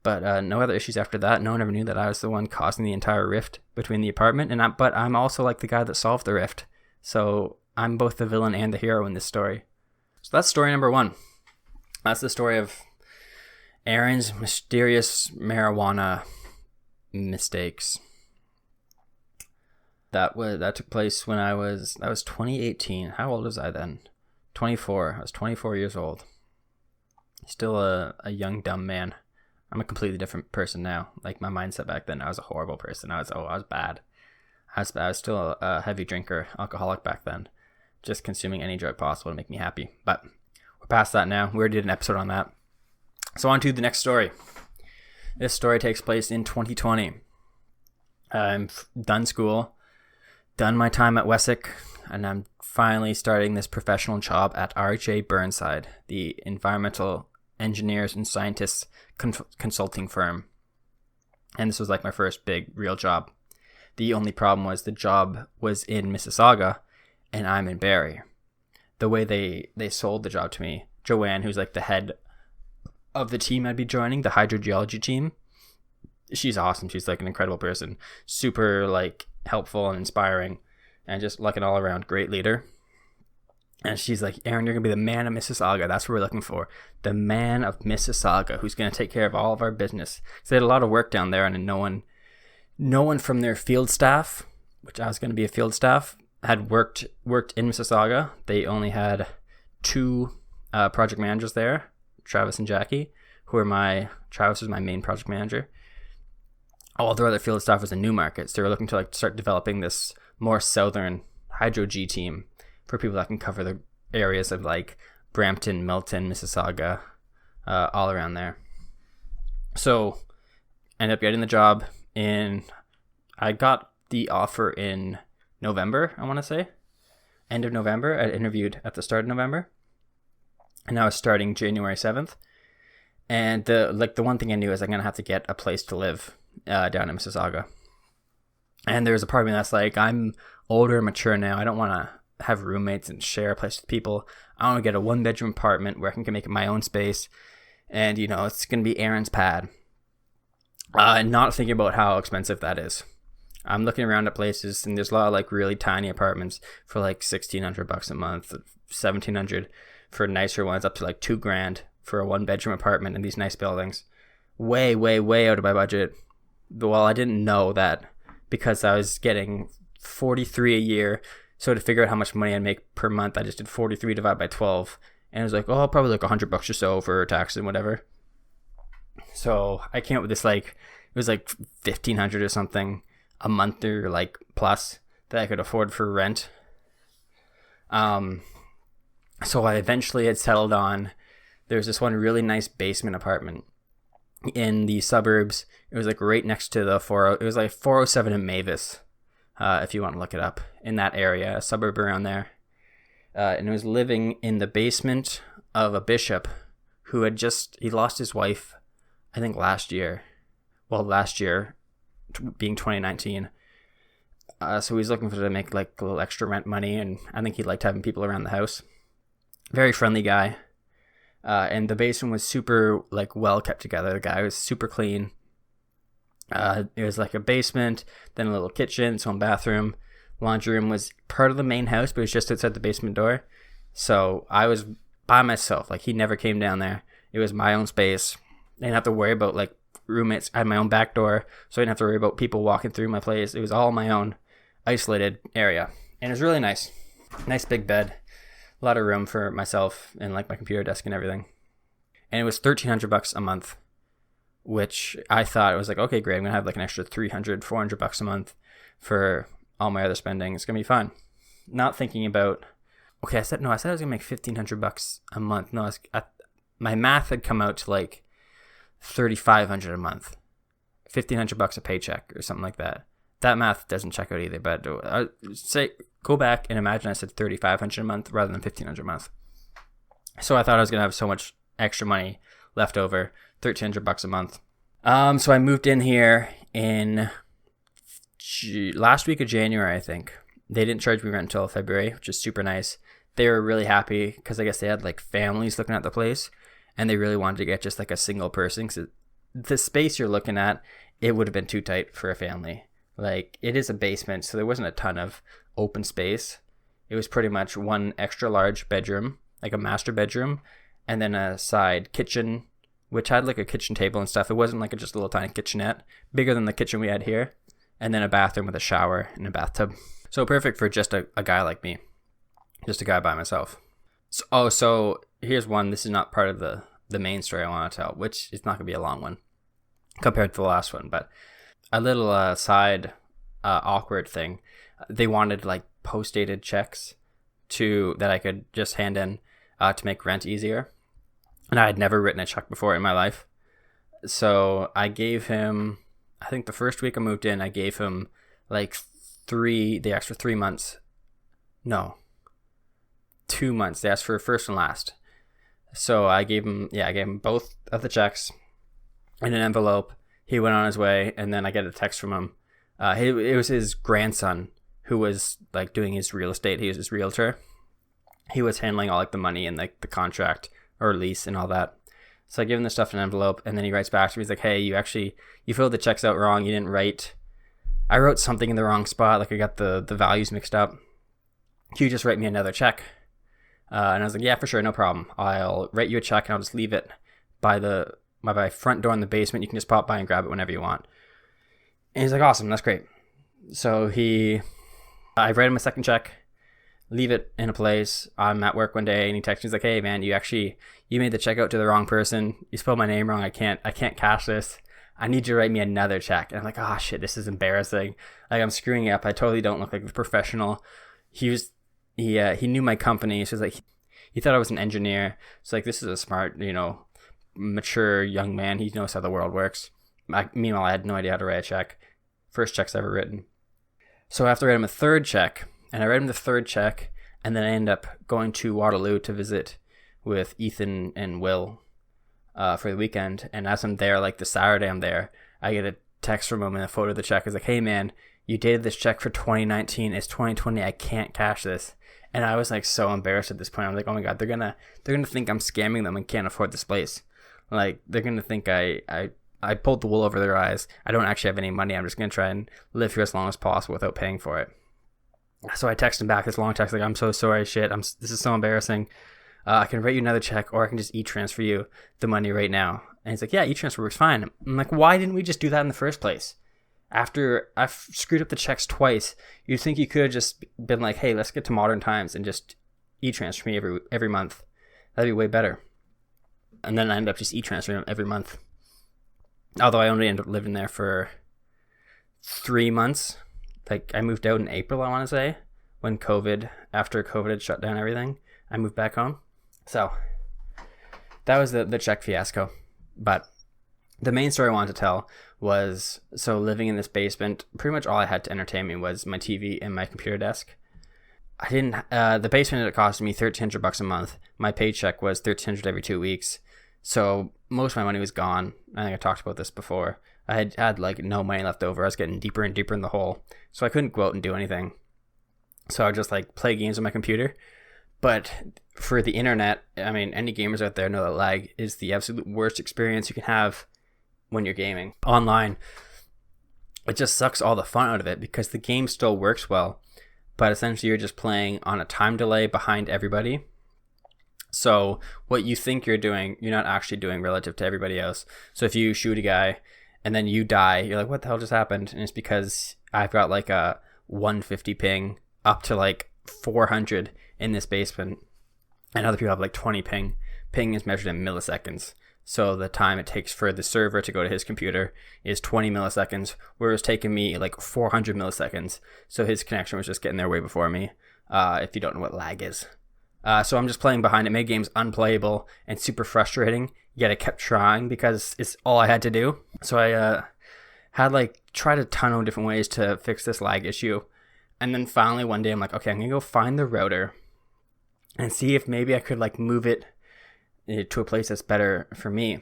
But no other issues after that. No one ever knew that I was the one causing the entire rift between the apartment, but I'm also like the guy that solved the rift. So I'm both the villain and the hero in this story. So that's story number 1. That's the story of Aaron's mysterious marijuana mistakes. That took place when that was 2018. How old was I then? 24. I was 24 years old. Still a young dumb man. I'm a completely different person now. Like my mindset back then, I was a horrible person. I was bad. I was still a heavy drinker, alcoholic back then, just consuming any drug possible to make me happy. But we're past that now. We already did an episode on that. So on to the next story. This story takes place in 2020. I'm done school, done my time at Wessex, and I'm finally starting this professional job at RJ Burnside, the environmental engineers and scientists consulting firm. And this was like my first big real job. The only problem was the job was in Mississauga and I'm in Barrie. The way they sold the job to me, Joanne, who's like the head of the team I'd be joining, the hydrogeology team, she's awesome. She's like an incredible person, super like helpful and inspiring, and just like an all around great leader. And she's like, Aaron, you're going to be the man of Mississauga. That's what we're looking for. The man of Mississauga, who's going to take care of all of our business. So they had a lot of work down there, and no one from their field staff, which I was going to be a field staff, had worked in Mississauga. They only had 2 project managers there, Travis and Jackie, Travis was my main project manager. All their other field staff was in Newmarket. So they were looking to like start developing this more southern hydro-G team for people that can cover the areas of like Brampton, Milton, Mississauga, all around there. So I ended up getting the job I got the offer in November, I want to say. End of November. I interviewed at the start of November. And I was starting January 7th. And the one thing I knew is I'm going to have to get a place to live down in Mississauga. And there's a part of me that's like, I'm older and mature now. I don't want to have roommates and share a place with people. I want to get a 1-bedroom apartment where I can make it my own space. And, it's going to be Aaron's pad. And not thinking about how expensive that is. I'm looking around at places, and there's a lot of like really tiny apartments for like $1,600 a month, $1,700 for nicer ones, up to like $2,000 for a 1-bedroom apartment in these nice buildings. Way, way, way out of my budget. Well, I didn't know that because I was getting $43 a year. So to figure out how much money I'd make per month, I just did 43 divided by 12. And it was like, probably like $100 or so for taxes and whatever. So I came up with this it was like $1,500 or something a month or like plus that I could afford for rent. So I eventually had settled on, there's this one really nice basement apartment in the suburbs. It was like right next to it was like 407 in Mavis. If you want to look it up, in that area, a suburb around there. And it was living in the basement of a bishop who he lost his wife, I think last year. Well, last year, being 2019. So he's looking to make like a little extra rent money, and I think he liked having people around the house. Very friendly guy. And the basement was super like well kept together. The guy was super clean. It was like a basement, then a little kitchen, its own bathroom. Laundry room was part of the main house, but it was just outside the basement door. So I was by myself. Like he never came down there. It was my own space. I didn't have to worry about like roommates. I had my own back door, so I didn't have to worry about people walking through my place. It was all my own isolated area. And it was really nice. Nice big bed. a lot of room for myself and like my computer desk and everything. And it was $1,300 a month, which I thought it was like, okay, great. I'm going to have like an extra $300-400 a month for all my other spending. It's going to be fun. Not thinking about, okay, I said I was going to make $1,500 a month. No, my math had come out to like $3,500 a month, $1,500 a paycheck or something like that. That math doesn't check out either, but say go back and imagine I said $3,500 a month rather than $1,500 a month. So I thought I was going to have so much extra money left over, $1,300 a month. So I moved in here in last week of January, I think. They didn't charge me rent until February, which is super nice. They were really happy because I guess they had like families looking at the place, and they really wanted to get just like a single person. Because the space you're looking at, it would have been too tight for a family. Like, it is a basement, so there wasn't a ton of open space. It was pretty much one extra large bedroom, like a master bedroom, and then a side kitchen, which had like a kitchen table and stuff. It wasn't like just a little tiny kitchenette, bigger than the kitchen we had here, and then a bathroom with a shower and a bathtub. So perfect for just a guy like me, just a guy by myself. So here's one. This is not part of the main story I want to tell, which is not going to be a long one compared to the last one, but a little side awkward thing. They wanted like post-dated checks that I could just hand in to make rent easier. And I had never written a check before in my life. So I gave him, I think the first week I moved in, I gave him like the extra 3 months. No, 2 months. They asked for first and last. So I gave him both of the checks in an envelope. He went on his way, and then I get a text from him. It was his grandson who was like doing his real estate. He was his realtor. He was handling all like the money and like the contract or lease and all that. So I give him the stuff in an envelope, and then he writes back to me. He's like, hey, you filled the checks out wrong. I wrote something in the wrong spot. Like I got the values mixed up. Can you just write me another check? And I was like, yeah, for sure. No problem. I'll write you a check and I'll just leave it by my front door in the basement. You can just pop by and grab it whenever you want. And he's like, awesome. That's great. So I write him a second check, leave it in a place. I'm at work one day and he texts me. He's like, hey man, you made the check out to the wrong person. You spelled my name wrong. I can't cash this. I need you to write me another check. And I'm like, oh shit, this is embarrassing. Like I'm screwing up. I totally don't look like a professional. He knew my company. So like, he thought I was an engineer. So like, this is a smart, mature young man. He knows how the world works. Meanwhile, I had no idea how to write a check. First check's ever written. So I have to write him a third check. And I write him the third check. And then I end up going to Waterloo to visit with Ethan and Will for the weekend. And as I'm there, like the Saturday I'm there, I get a text from him and a photo of the check. It's like, hey man, you dated this check for 2019. It's 2020. I can't cash this. And I was like so embarrassed at this point. I'm like, oh my God, they're gonna think I'm scamming them and can't afford this place. Like they're gonna think I pulled the wool over their eyes. I don't actually have any money. I'm just gonna try and live here as long as possible without paying for it. So I text him back this long text like, I'm so sorry, shit. This is so embarrassing. I can write you another check, or I can just e-transfer you the money right now. And he's like, yeah, e-transfer works fine. I'm like, why didn't we just do that in the first place? After I've screwed up the checks twice, you'd think you could have just been like, hey, let's get to modern times and just e-transfer me every month. That'd be way better. And then I end up just e-transferring them every month. Although I only ended up living there for 3 months. Like I moved out in April, I want to say, after COVID had shut down everything, I moved back home. So that was the check fiasco. But the main story I wanted to tell was, so living in this basement, pretty much all I had to entertain me was my TV and my computer desk. The basement had cost me $1,300 a month. My paycheck was $1,300 every 2 weeks. So most of my money was gone. I think I talked about this before. I had like no money left over. I was getting deeper and deeper in the hole. So I couldn't go out and do anything. So I would just like play games on my computer. But for the internet, I mean, any gamers out there know that lag is the absolute worst experience you can have when you're gaming online. It just sucks all the fun out of it because the game still works well, but essentially you're just playing on a time delay behind everybody. So what you think you're doing, you're not actually doing relative to everybody else. So if you shoot a guy and then you die, you're like, what the hell just happened? And it's because I've got like a 150 ping up to like 400 in this basement. and other people have like 20 ping. Ping is measured in milliseconds. So the time it takes for the server to go to his computer is 20 milliseconds, whereas it's taking me like 400 milliseconds. So his connection was just getting there way before me, if you don't know what lag is. So I'm just playing behind it. Made games unplayable and super frustrating, yet I kept trying because it's all I had to do. So I had like tried a ton of different ways to fix this lag issue. And then finally one day I'm like, okay, I'm going to go find the router and see if maybe I could like move it to a place that's better for me.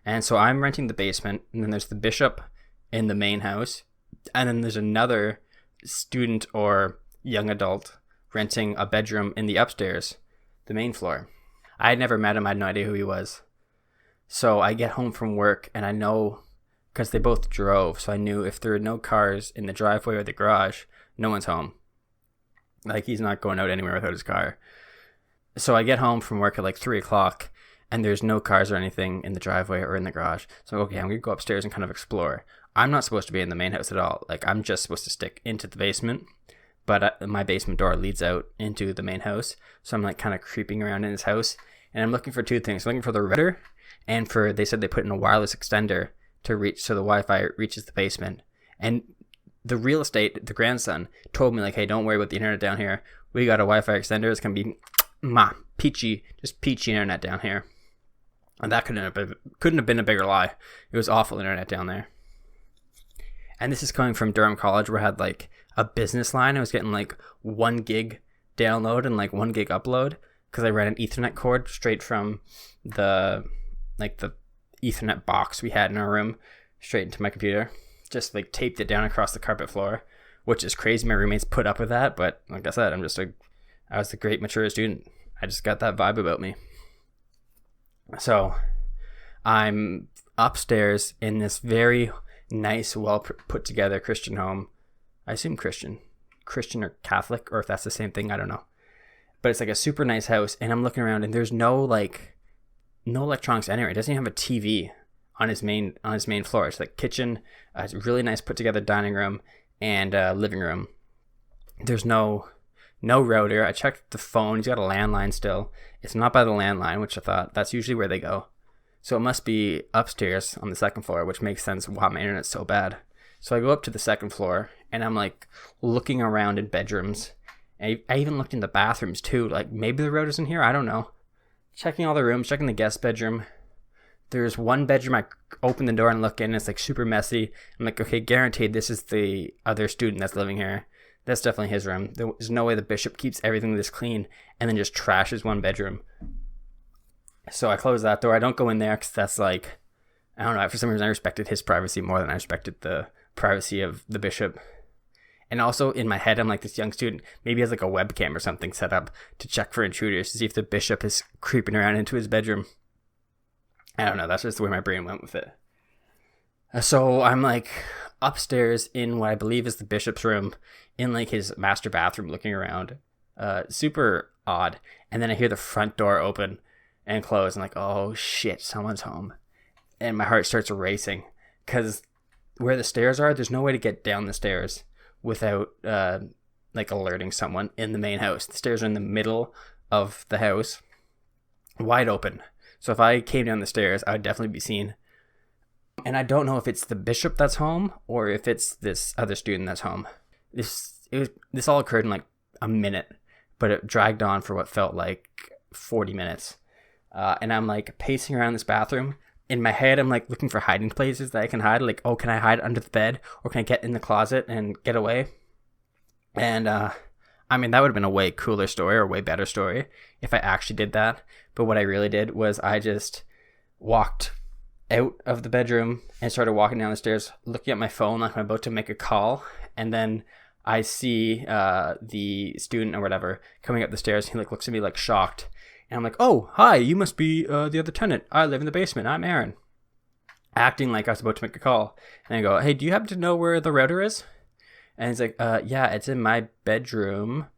And so I'm renting the basement, and then there's the bishop in the main house, and then there's another student or young adult renting a bedroom in the upstairs, the main floor. I had never met him. I had no idea who he was. So I get home from work, and I know, because they both drove, so I knew if there were no cars in the driveway or the garage, no one's home. Like, he's not going out anywhere without his car. So I get home from work at like 3 o'clock, and there's no cars or anything in the driveway or in the garage. So okay, I'm going to go upstairs and kind of explore. I'm not supposed to be in the main house at all. Like, I'm just supposed to stick into the basement, but my basement door leads out into the main house. So I'm like kind of creeping around in his house, and I'm looking for two things. I'm looking for the router, and they said they put in a wireless extender to reach, so the Wi-Fi reaches the basement. And the real estate, the grandson, told me like, hey, don't worry about the internet down here. We got a Wi-Fi extender. It's going to be peachy internet down here. And that couldn't have been a bigger lie. It was awful internet down there. And this is coming from Durham College, where I had like a business line. I was getting like 1 gig download and like 1 gig upload, because I ran an Ethernet cord straight from the Ethernet box we had in our room straight into my computer. Just like taped it down across the carpet floor, which is crazy. My roommates put up with that, but like I said, I was a great mature student. I just got that vibe about me. So I'm upstairs in this very nice, well put together Christian home. I assume Christian or Catholic, or if that's the same thing, I don't know. But it's like a super nice house, and I'm looking around, and there's no electronics anywhere. It doesn't even have a TV on his main floor. It's like kitchen, it's a really nice put together dining room and living room. There's no router. I checked the phone. He's got a landline still. It's not by the landline, which I thought that's usually where they go. So it must be upstairs on the second floor, which makes sense why my internet's so bad. So I go up to the second floor, and I'm like looking around in bedrooms. And I even looked in the bathrooms too. Like, maybe the router's in here. I don't know. Checking all the rooms, checking the guest bedroom. There's one bedroom I open the door and look in. It's like super messy. I'm like, okay, guaranteed this is the other student that's living here. That's definitely his room. There's no way the bishop keeps everything this clean and then just trashes one bedroom. So I close that door. I don't go in there because that's like, I don't know, for some reason I respected his privacy more than I respected the privacy of the bishop. And also in my head, I'm like, this young student maybe has like a webcam or something set up to check for intruders, to see if the bishop is creeping around into his bedroom. I don't know, that's just the way my brain went with it. So I'm like upstairs in what I believe is the bishop's room, in like his master bathroom, looking around. Super odd. And then I hear the front door open and close. And like, oh shit, someone's home. And my heart starts racing, because where the stairs are, there's no way to get down the stairs without like alerting someone in the main house. The stairs are in the middle of the house, wide open. So if I came down the stairs, I would definitely be seen. And I don't know if it's the bishop that's home or if it's this other student that's home. This all occurred in like a minute, but it dragged on for what felt like 40 minutes. And I'm like pacing around this bathroom. In my head, I'm like looking for hiding places that I can hide. Like, oh, can I hide under the bed, or can I get in the closet and get away? And I mean, that would have been a way cooler story, or a way better story, if I actually did that. But what I really did was I just walked out of the bedroom and started walking down the stairs, looking at my phone like I'm about to make a call. And then I see the student or whatever coming up the stairs. He like looks at me like shocked. And I'm like, oh, hi, you must be the other tenant. I live in the basement. I'm Aaron. Acting like I was about to make a call. And I go, hey, do you happen to know where the router is? And he's like, yeah, it's in my bedroom.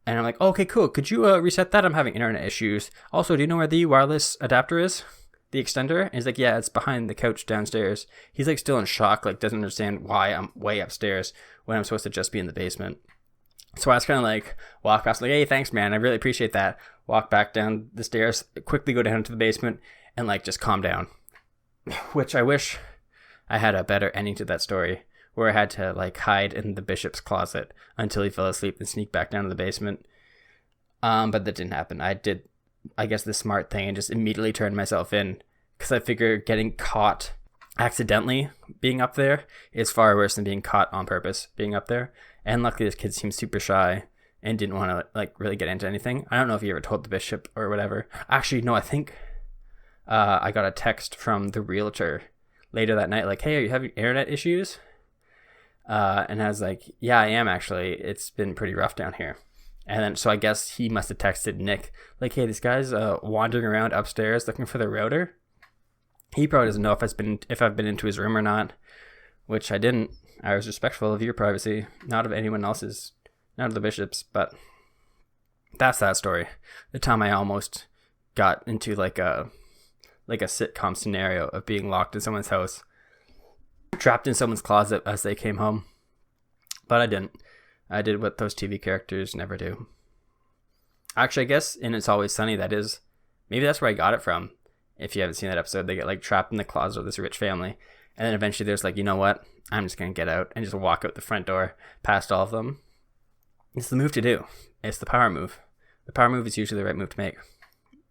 And I'm like, okay, cool. Could you reset that? I'm having internet issues. Also, do you know where the wireless adapter is? The extender? And he's like, yeah, it's behind the couch downstairs. He's like still in shock, like doesn't understand why I'm way upstairs when I'm supposed to just be in the basement. So I was kind of like, walk past, like, hey, thanks, man. I really appreciate that. Walk back down the stairs, quickly go down to the basement, and like just calm down. Which I wish I had a better ending to that story, where I had to like hide in the bishop's closet until he fell asleep and sneak back down to the basement. But that didn't happen. I did, I guess, the smart thing and just immediately turned myself in, because I figured getting caught accidentally being up there is far worse than being caught on purpose being up there. And luckily this kid seemed super shy and didn't want to like really get into anything. I don't know if he ever told the bishop or whatever. Actually, no, I think I got a text from the realtor later that night, like, hey, are you having internet issues? And I was like, yeah, I am actually. It's been pretty rough down here. And then, so I guess he must have texted Nick, like, hey, this guy's wandering around upstairs looking for the router. He probably doesn't know if I've been into his room or not, which I didn't. I was respectful of your privacy, not of anyone else's, not of the bishop's. But that's that story. The time I almost got into like a sitcom scenario of being locked in someone's house, trapped in someone's closet as they came home. But I didn't. I did what those TV characters never do. Actually, I guess in It's Always Sunny, maybe that's where I got it from. If you haven't seen that episode, they get like trapped in the closet of this rich family. And then eventually there's like, you know what? I'm just going to get out and just walk out the front door past all of them. It's the move to do. It's the power move. The power move is usually the right move to make.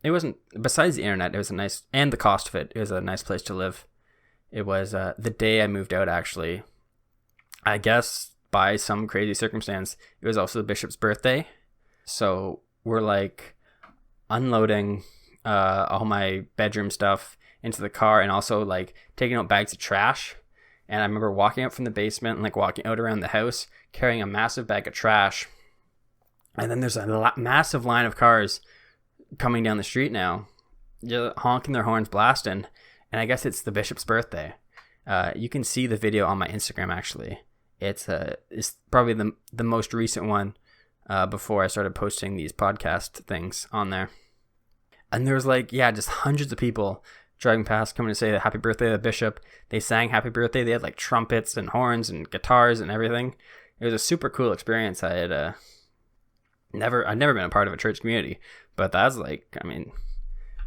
It wasn't, besides the internet, it was a nice, and the cost of it, it was a nice place to live. It was the day I moved out, actually. I guess by some crazy circumstance, it was also the bishop's birthday. So we're like unloading all my bedroom stuff into the car, and also like taking out bags of trash. And I remember walking out from the basement and like walking out around the house carrying a massive bag of trash. And then there's a massive line of cars coming down the street now, just honking their horns, blasting. And I guess it's the bishop's birthday. You can see the video on my Instagram, actually. It's probably the most recent one before I started posting these podcast things on there. And there was like, yeah, just hundreds of people driving past, coming to say the happy birthday to the bishop. They sang happy birthday. They had like trumpets and horns and guitars and everything. It was a super cool experience. I'd never been a part of a church community, but that was like, I mean,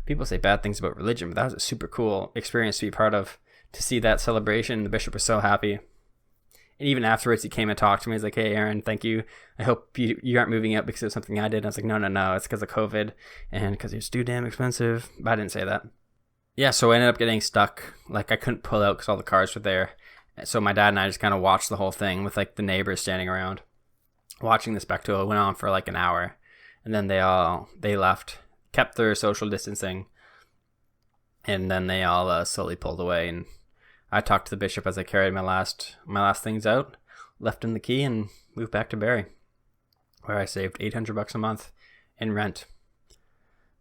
people say bad things about religion, but that was a super cool experience to be part of, to see that celebration. The bishop was so happy. And even afterwards, he came and talked to me. He's like, hey, Aaron, thank you. I hope you aren't moving out because of something I did. And I was like, no. It's because of COVID and because it's too damn expensive. But I didn't say that. Yeah, so I ended up getting stuck. Like, I couldn't pull out because all the cars were there. So my dad and I just kind of watched the whole thing with, like, the neighbors standing around watching the spectacle. It went on for, like, an hour. And then they left, kept their social distancing. And then they all slowly pulled away. And I talked to the bishop as I carried my last things out, left him the key, and moved back to Barrie, where I saved $800 a month in rent.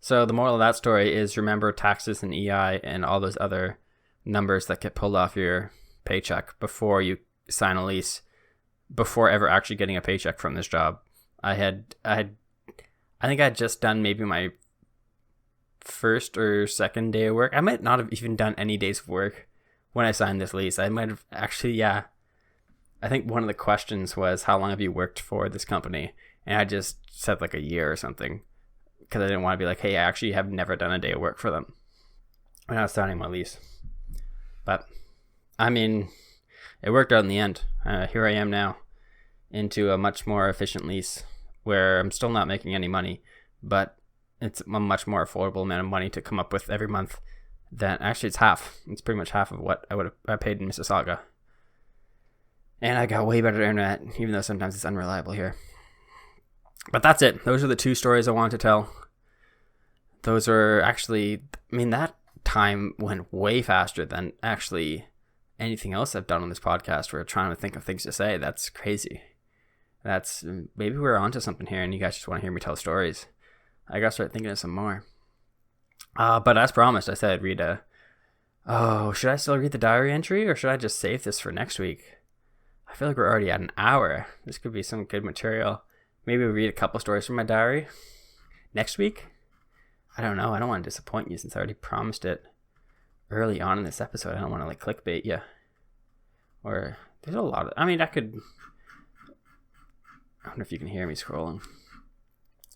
So the moral of that story is, remember taxes and EI and all those other numbers that get pulled off your paycheck before you sign a lease, before ever actually getting a paycheck from this job. I think I had just done maybe my first or second day of work. I might not have even done any days of work when I signed this lease. I might have actually, yeah. I think one of the questions was, how long have you worked for this company? And I just said like a year or something, because I didn't want to be like, hey, I actually have never done a day of work for them when I was signing my lease. But I mean, it worked out in the end. Here I am now, into a much more efficient lease where I'm still not making any money, but it's a much more affordable amount of money to come up with every month. That actually, it's half. It's pretty much half of what I paid in Mississauga. And I got way better internet, even though sometimes it's unreliable here. But that's it. Those are the two stories I wanted to tell. Those are actually, I mean, that time went way faster than actually anything else I've done on this podcast. We're trying to think of things to say. That's crazy. Maybe we're onto something here and you guys just want to hear me tell stories. I gotta start thinking of some more. But as promised, I said I'd read should I still read the diary entry, or should I just save this for next week? I feel like we're already at an hour. This could be some good material. Maybe we'll read a couple stories from my diary next week. I don't know. I don't want to disappoint you since I already promised it early on in this episode. I don't want to like clickbait you. Or there's a lot of, I mean, I could, wonder if you can hear me scrolling.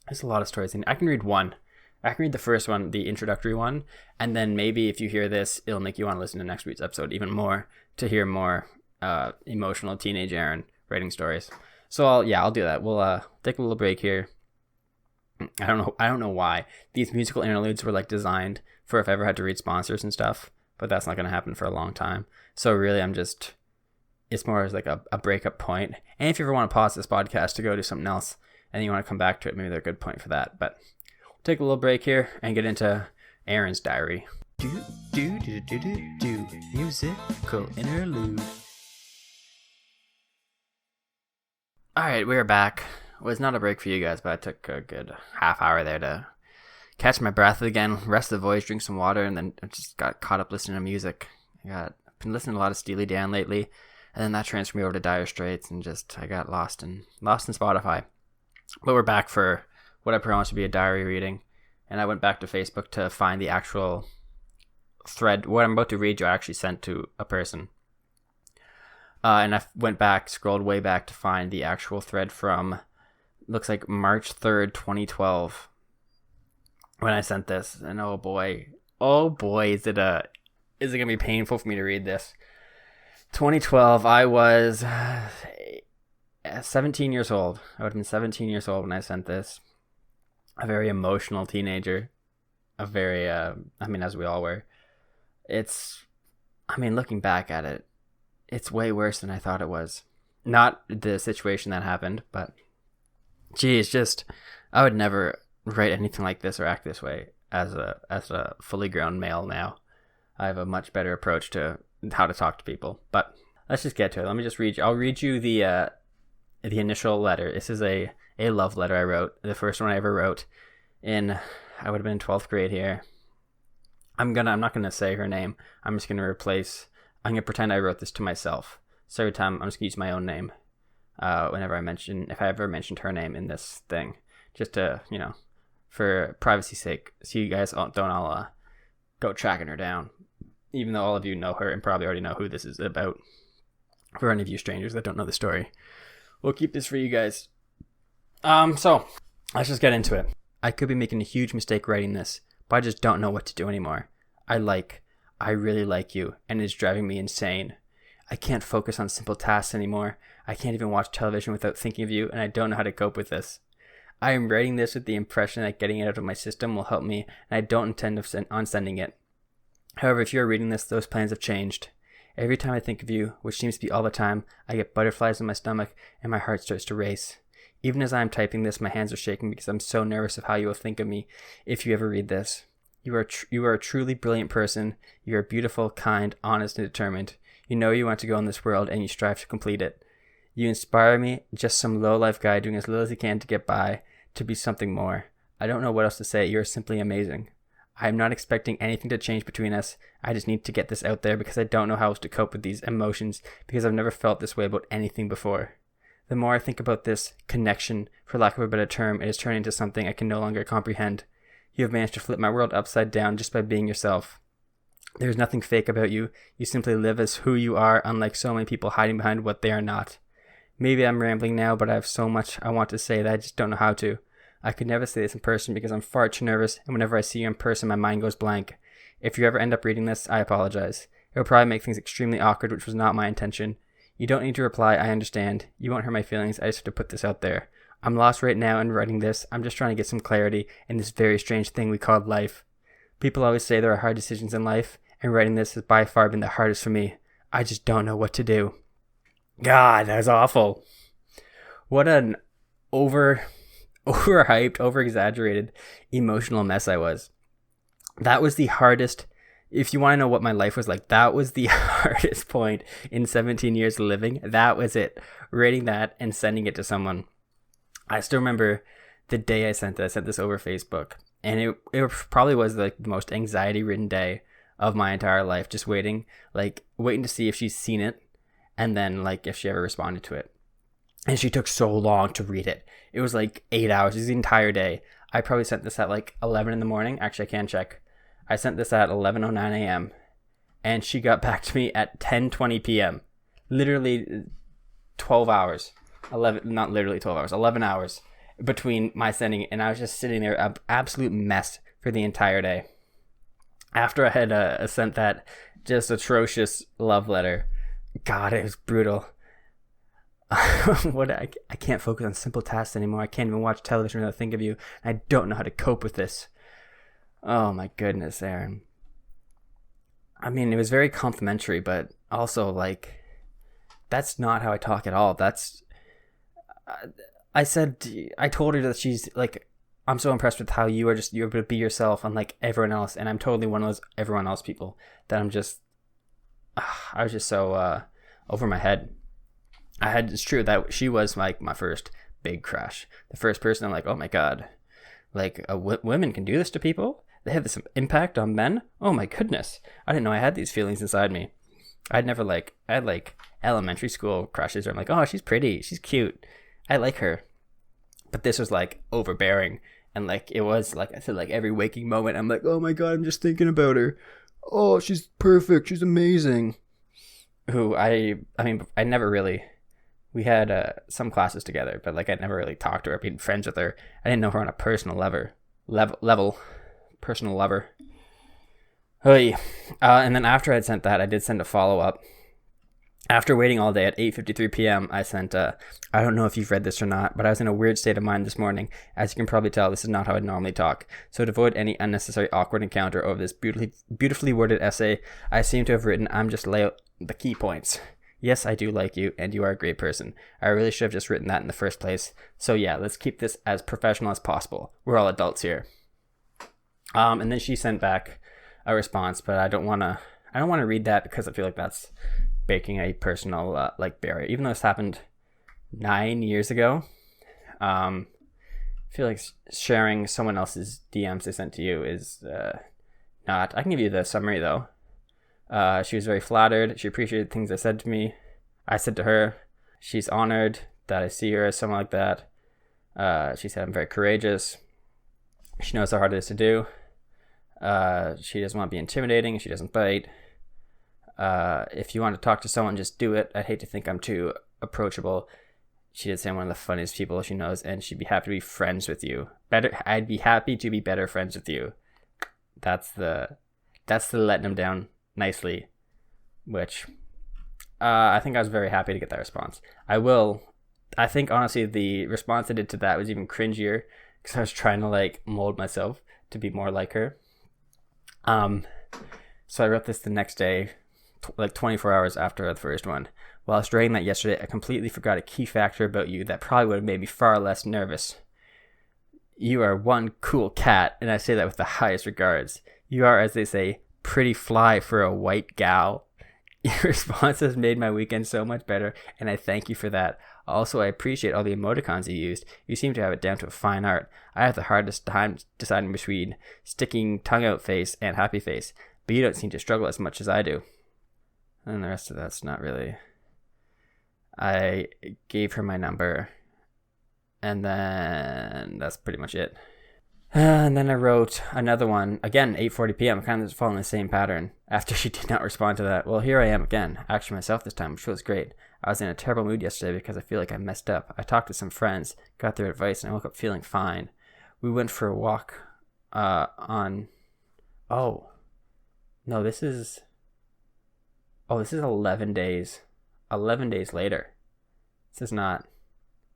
There's a lot of stories. I can read one. I can read the first one, the introductory one, and then maybe if you hear this, it'll make you want to listen to next week's episode even more to hear more emotional teenage Aaron writing stories. So I'll do that. We'll take a little break here. I don't know why these musical interludes were like designed for if I ever had to read sponsors and stuff, but that's not going to happen for a long time. So really, it's more as like a breakup point. And if you ever want to pause this podcast to go do something else and you want to come back to it, maybe they're a good point for that. But we'll take a little break here and get into Aaron's diary. Musical interlude. All right, we're back. It was not a break for you guys, but I took a good half hour there to catch my breath again, rest the voice, drink some water, and then I just got caught up listening to music. I've been listening to a lot of Steely Dan lately, and then that transferred me over to Dire Straits, and I got lost in Spotify. But we're back for what I promised to be a diary reading, and I went back to Facebook to find the actual thread. What I'm about to read you, I actually sent to a person. And I went back, scrolled way back to find the actual thread from, looks like March 3rd, 2012, when I sent this. And oh boy, is it going to be painful for me to read this. 2012, I was 17 years old. I would have been 17 years old when I sent this. A very emotional teenager. A very, as we all were. Looking back at it, it's way worse than I thought it was. Not the situation that happened, but geez, I would never write anything like this or act this way as a fully grown male now. I have a much better approach to how to talk to people. But let's just get to it. Let me just read you. I'll read you the initial letter. This is a love letter I wrote. The first one I ever wrote I would have been in 12th grade here. I'm not gonna say her name. I'm gonna pretend I wrote this to myself. So every time I'm just gonna use my own name. If I ever mentioned her name in this thing, just to, for privacy's sake, so you guys don't all go tracking her down, even though all of you know her and probably already know who this is about. For any of you strangers that don't know the story, we'll keep this for you guys. So let's just get into it. I could be making a huge mistake writing this, but I just don't know what to do anymore. I really like you, and it's driving me insane. I can't focus on simple tasks anymore. I can't even watch television without thinking of you, and I don't know how to cope with this. I am writing this with the impression that getting it out of my system will help me, and I don't intend on sending it. However, if you are reading this, those plans have changed. Every time I think of you, which seems to be all the time, I get butterflies in my stomach, and my heart starts to race. Even as I am typing this, my hands are shaking because I'm so nervous of how you will think of me if you ever read this. You are a truly brilliant person. You are beautiful, kind, honest, and determined. You know you want to go in this world, and you strive to complete it. You inspire me, just some low-life guy doing as little as he can to get by, to be something more. I don't know what else to say. You are simply amazing. I am not expecting anything to change between us. I just need to get this out there because I don't know how else to cope with these emotions because I've never felt this way about anything before. The more I think about this connection, for lack of a better term, it is turning into something I can no longer comprehend. You have managed to flip my world upside down just by being yourself. There is nothing fake about you. You simply live as who you are, unlike so many people hiding behind what they are not. Maybe I'm rambling now, but I have so much I want to say that I just don't know how to. I could never say this in person because I'm far too nervous, and whenever I see you in person, my mind goes blank. If you ever end up reading this, I apologize. It will probably make things extremely awkward, which was not my intention. You don't need to reply, I understand. You won't hurt my feelings, I just have to put this out there. I'm lost right now in writing this. I'm just trying to get some clarity in this very strange thing we call life. People always say there are hard decisions in life, and writing this has by far been the hardest for me. I just don't know what to do. God, that was awful. What an overhyped, over-exaggerated, emotional mess I was. That was the hardest. If you want to know what my life was like, that was the hardest point in 17 years of living. That was it. Writing that and sending it to someone. I still remember the day I sent it. I sent this over Facebook. And it probably was like the most anxiety-ridden day of my entire life. Just waiting to see if she's seen it. And then if she ever responded to it. And she took so long to read it. It was 8 hours. It was the entire day. I probably sent this at 11 in the morning. Actually, I can check. I sent this at 11:09 a.m. And she got back to me at 10:20 p.m. Literally 12 hours. 11, not literally 12 hours, 11 hours between my sending, and I was just sitting there, an absolute mess for the entire day. After I had sent that just atrocious love letter, God, it was brutal. I can't focus on simple tasks anymore. I can't even watch television without thinking of you. I don't know how to cope with this. Oh my goodness, Aaron. I mean, it was very complimentary, but also like, that's not how I talk at all. I told her that she's like, I'm so impressed with how you're able to be yourself unlike everyone else. And I'm totally one of those everyone else people that I was just so over my head. It's true that she was like my first big crush. The first person I'm like, oh my God, like women can do this to people. They have this impact on men. Oh my goodness. I didn't know I had these feelings inside me. I had like elementary school crushes where I'm like, oh, she's pretty. She's cute. I like her. But this was like overbearing. And like, it was like I said, like every waking moment, I'm like, oh my God, I'm just thinking about her. Oh, she's perfect. She's amazing. I never really, we had some classes together, but like I never really talked to her, been friends with her. I didn't know her on a personal level, personal lover. Hey. And then after I'd sent that, I did send a follow-up. After waiting all day at 8:53 p.m., I sent, I don't know if you've read this or not, but I was in a weird state of mind this morning. As you can probably tell, this is not how I normally talk. So to avoid any unnecessary awkward encounter over this beautifully worded essay, I seem to have written, I'm just lay out the key points. Yes, I do like you, and you are a great person. I really should have just written that in the first place. So yeah, let's keep this as professional as possible. We're all adults here. And then she sent back a response, but I don't want to read that because I feel like that's breaking a personal barrier. Even though this happened 9 years ago, I feel like sharing someone else's DMs they sent to you is not. I can give you the summary though. She was very flattered. She appreciated things I said to me. I said to her, she's honored that I see her as someone like that. She said I'm very courageous. She knows how hard it is to do. She doesn't want to be intimidating. She doesn't bite. If you want to talk to someone, just do it. I'd hate to think I'm too approachable. She did say I'm one of the funniest people she knows, and she'd be happy to be friends with you. I'd be happy to be better friends with you. That's the letting them down nicely, which I think I was very happy to get that response. I think honestly the response I did to that was even cringier because I was trying to like mold myself to be more like her. So I wrote this the next day, like 24 hours after the first one. While I was writing that yesterday, I completely forgot a key factor about you that probably would have made me far less nervous. You are one cool cat, and I say that with the highest regards. You are, as they say, pretty fly for a white gal. Your response has made my weekend so much better, and I thank you for that. Also, I appreciate all the emoticons you used. You seem to have it down to a fine art. I have the hardest time deciding between sticking tongue out face and happy face, but you don't seem to struggle as much as I do. And the rest of that's not really. I gave her my number, and then that's pretty much it. And then I wrote another one, again, 8:40 p.m., kind of following the same pattern, after she did not respond to that. Well, here I am again, actually myself this time, which feels great. I was in a terrible mood yesterday because I feel like I messed up. I talked to some friends, got their advice, and I woke up feeling fine. We went for a walk this is 11 days. 11 days later. This is not.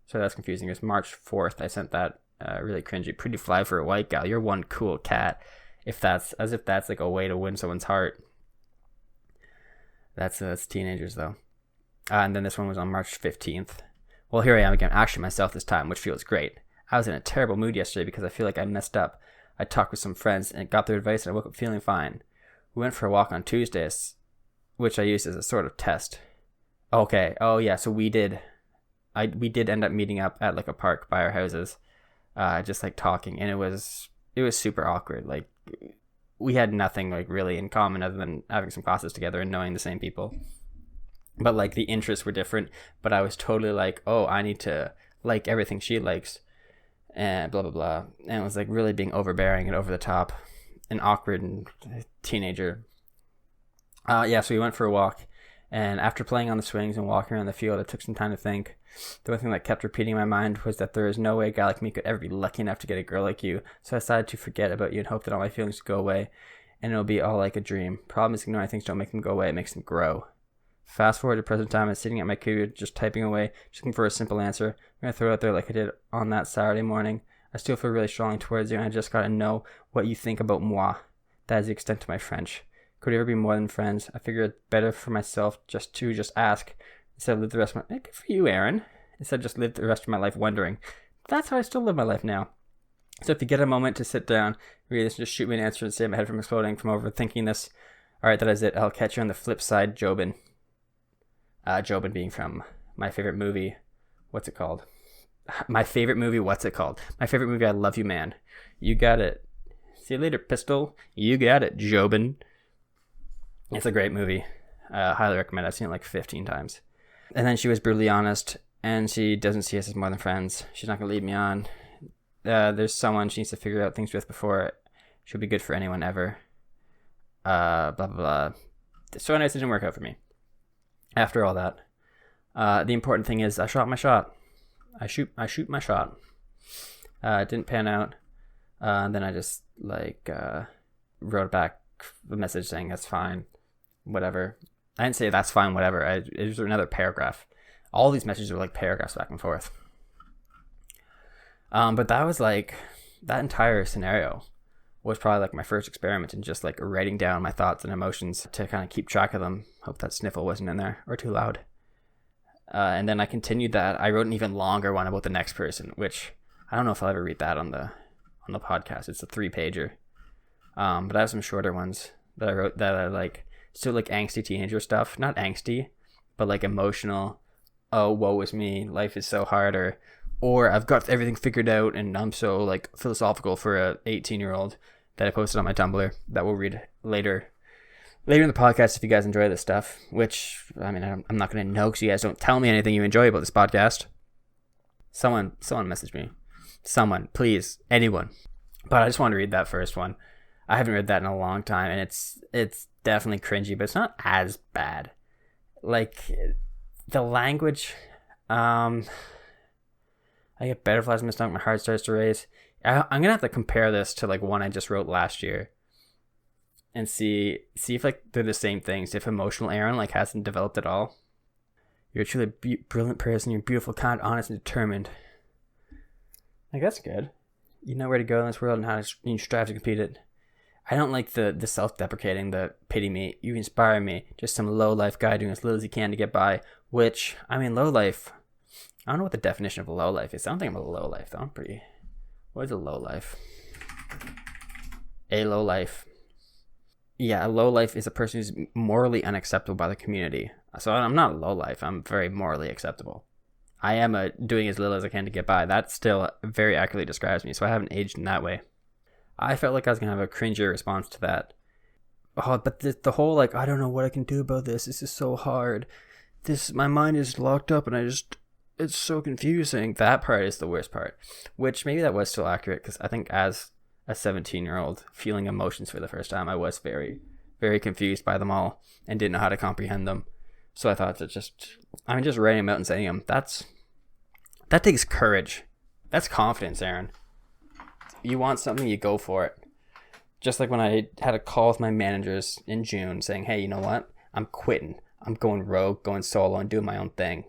So that's confusing. It's March 4th. I sent that really cringy. Pretty fly for a white gal. You're one cool cat. If that's like a way to win someone's heart. That's teenagers though. And then this one was on March 15th. Well, here I am again, actually myself this time, which feels great. I was in a terrible mood yesterday because I feel like I messed up. I talked with some friends and got their advice, and I woke up feeling fine. We went for a walk on Tuesdays, which I used as a sort of test. Okay. Oh yeah. So we did end up meeting up at like a park by our houses, just like talking, and it was super awkward. Like we had nothing like really in common other than having some classes together and knowing the same people. But like the interests were different. But I was totally like, oh, I need to like everything she likes, and blah blah blah. And it was like really being overbearing and over the top, and awkward and teenager. So we went for a walk, And after playing on the swings and walking around the field, I took some time to think. The one thing that kept repeating in my mind was that there is no way a guy like me could ever be lucky enough to get a girl like you. So I decided to forget about you and hope that all my feelings would go away, and it'll be all like a dream. Problem is, ignoring things don't make them go away, it makes them grow. Fast forward to present time, I'm sitting at my computer just typing away, just looking for a simple answer. I'm going to throw it out there like I did on that Saturday morning. I still feel really strong towards you, and I just got to know what you think about moi. That is the extent of my French. Could we ever be more than friends? I figure it's better for myself just to ask instead of live the rest of my... Good for you, Aaron. Instead of just live the rest of my life wondering. That's how I still live my life now. So if you get a moment to sit down, read this, just shoot me an answer and save my head from exploding from overthinking this. Alright, that is it. I'll catch you on the flip side, Jobin. Jobin being from my favorite movie. What's it called? My favorite movie, what's it called? My favorite movie, I Love You, Man. You got it. See you later, Pistol. You got it, Jobin. It's a great movie. Highly recommend it. I've seen it like 15 times. And then she was brutally honest, and she doesn't see us as more than friends. She's not going to lead me on. There's someone she needs to figure out things with before she'll be good for anyone ever. Blah, blah, blah. So anyways, it didn't work out for me. After all that, the important thing is I shot my shot. I shoot my shot. It didn't pan out. And then I just wrote back a message saying that's fine, whatever. I didn't say that's fine, whatever. It was another paragraph. All these messages were like paragraphs back and forth. But that was like, that entire scenario was probably like my first experiment in just like writing down my thoughts and emotions to kind of keep track of them. Hope that sniffle wasn't in there or too loud. And then I continued that. I wrote an even longer one about the next person, which I don't know if I'll ever read that on the podcast. It's a 3-pager. But I have some shorter ones that I wrote that are like still like angsty teenager stuff. Not angsty, but like emotional. Oh, woe is me. Life is so hard. Or I've got everything figured out and I'm so like philosophical for a 18-year-old that I posted on my Tumblr that we'll read later in the podcast if you guys enjoy this stuff, which, I mean, I'm not going to know because you guys don't tell me anything you enjoy about this podcast. Someone message me. Someone, please, anyone. But I just wanted to read that first one. I haven't read that in a long time, and it's definitely cringy, but it's not as bad. Like, the language, I get butterflies in my stomach, my heart starts to race. I'm going to have to compare this to, like, one I just wrote last year and see if, like, they're the same things, if emotional Aaron, like, hasn't developed at all. You're a truly brilliant person. You're beautiful, kind, honest, and determined. Like, that's good. You know where to go in this world and how you strive to compete it. I don't like the self-deprecating, the pity me, you inspire me, just some low-life guy doing as little as he can to get by, which, I mean, low-life, I don't know what the definition of a low-life is. I don't think I'm a low-life, though. What is a low-life? A low-life. Yeah, a low-life is a person who's morally unacceptable by the community. So I'm not a low-life, I'm very morally acceptable. I am doing as little as I can to get by. That still very accurately describes me, so I haven't aged in that way. I felt like I was going to have a cringier response to that. Oh, but the whole, like, I don't know what I can do about this. This is so hard. My mind is locked up and it's so confusing. That part is the worst part. Which maybe that was still accurate because I think as a 17-year-old feeling emotions for the first time, I was very, very confused by them all and didn't know how to comprehend them. So I thought that just writing them out and saying them, that takes courage. That's confidence, Aaron. You want something, you go for it. Just like when I had a call with my managers in June saying, hey, you know what? I'm quitting. I'm going rogue, going solo, and doing my own thing.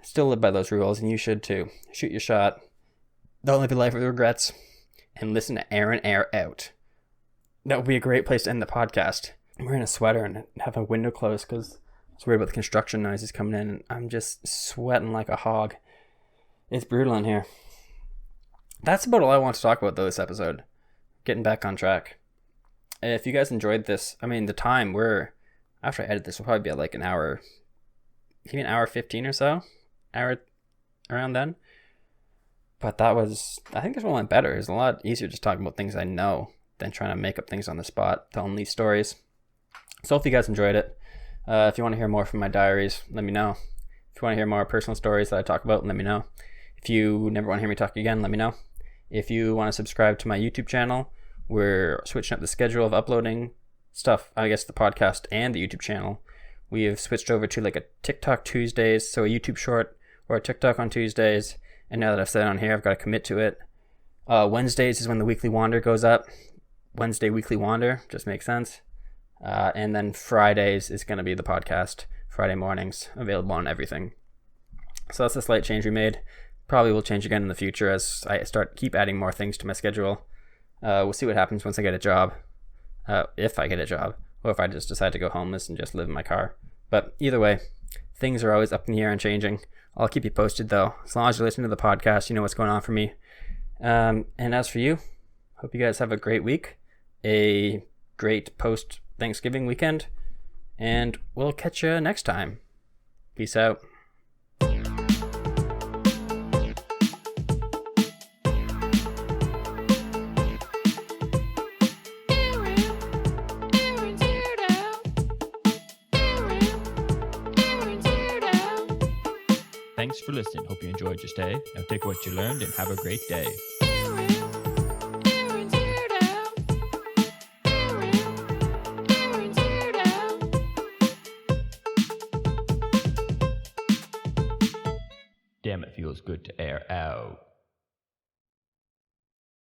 Still live by those rules, and you should too. Shoot your shot. Don't live your life with regrets. And listen to Aaron Air out. That would be a great place to end the podcast. I'm wearing a sweater and have a window closed because I was worried about the construction noises coming in. And I'm just sweating like a hog. It's brutal in here. That's about all I want to talk about though this episode. Getting back on track. If you guys enjoyed this, I mean, the time after I edit this, will probably be at like an hour, maybe an hour 15 or so. Hour around then. But I think this one went better. It's a lot easier just talking about things I know than trying to make up things on the spot, telling these stories. So if you guys enjoyed it, if you want to hear more from my diaries, let me know. If you want to hear more personal stories that I talk about, let me know. If you never want to hear me talk again, let me know. If you want to subscribe to my YouTube channel, we're switching up the schedule of uploading stuff, I guess the podcast and the YouTube channel. we have switched over to like a TikTok Tuesdays, so a YouTube short or a TikTok on Tuesdays. And now that I've said it on here, I've got to commit to it. Wednesdays is when the Weekly Wander goes up. Wednesday Weekly Wander, just makes sense. And then Fridays is going to be the podcast. Friday mornings, available on everything. So that's a slight change we made. Probably will change again in the future as I keep adding more things to my schedule. We'll see what happens once I get a job. If I get a job. Or if I just decide to go homeless and just live in my car. But either way, things are always up in the air and changing. I'll keep you posted though. As long as you're listening to the podcast, you know what's going on for me. And as for you, hope you guys have a great week. A great post-Thanksgiving weekend. And we'll catch you next time. Peace out. Thanks for listening. Hope you enjoyed your stay. Now take what you learned and have a great day. Damn, it feels good to air out.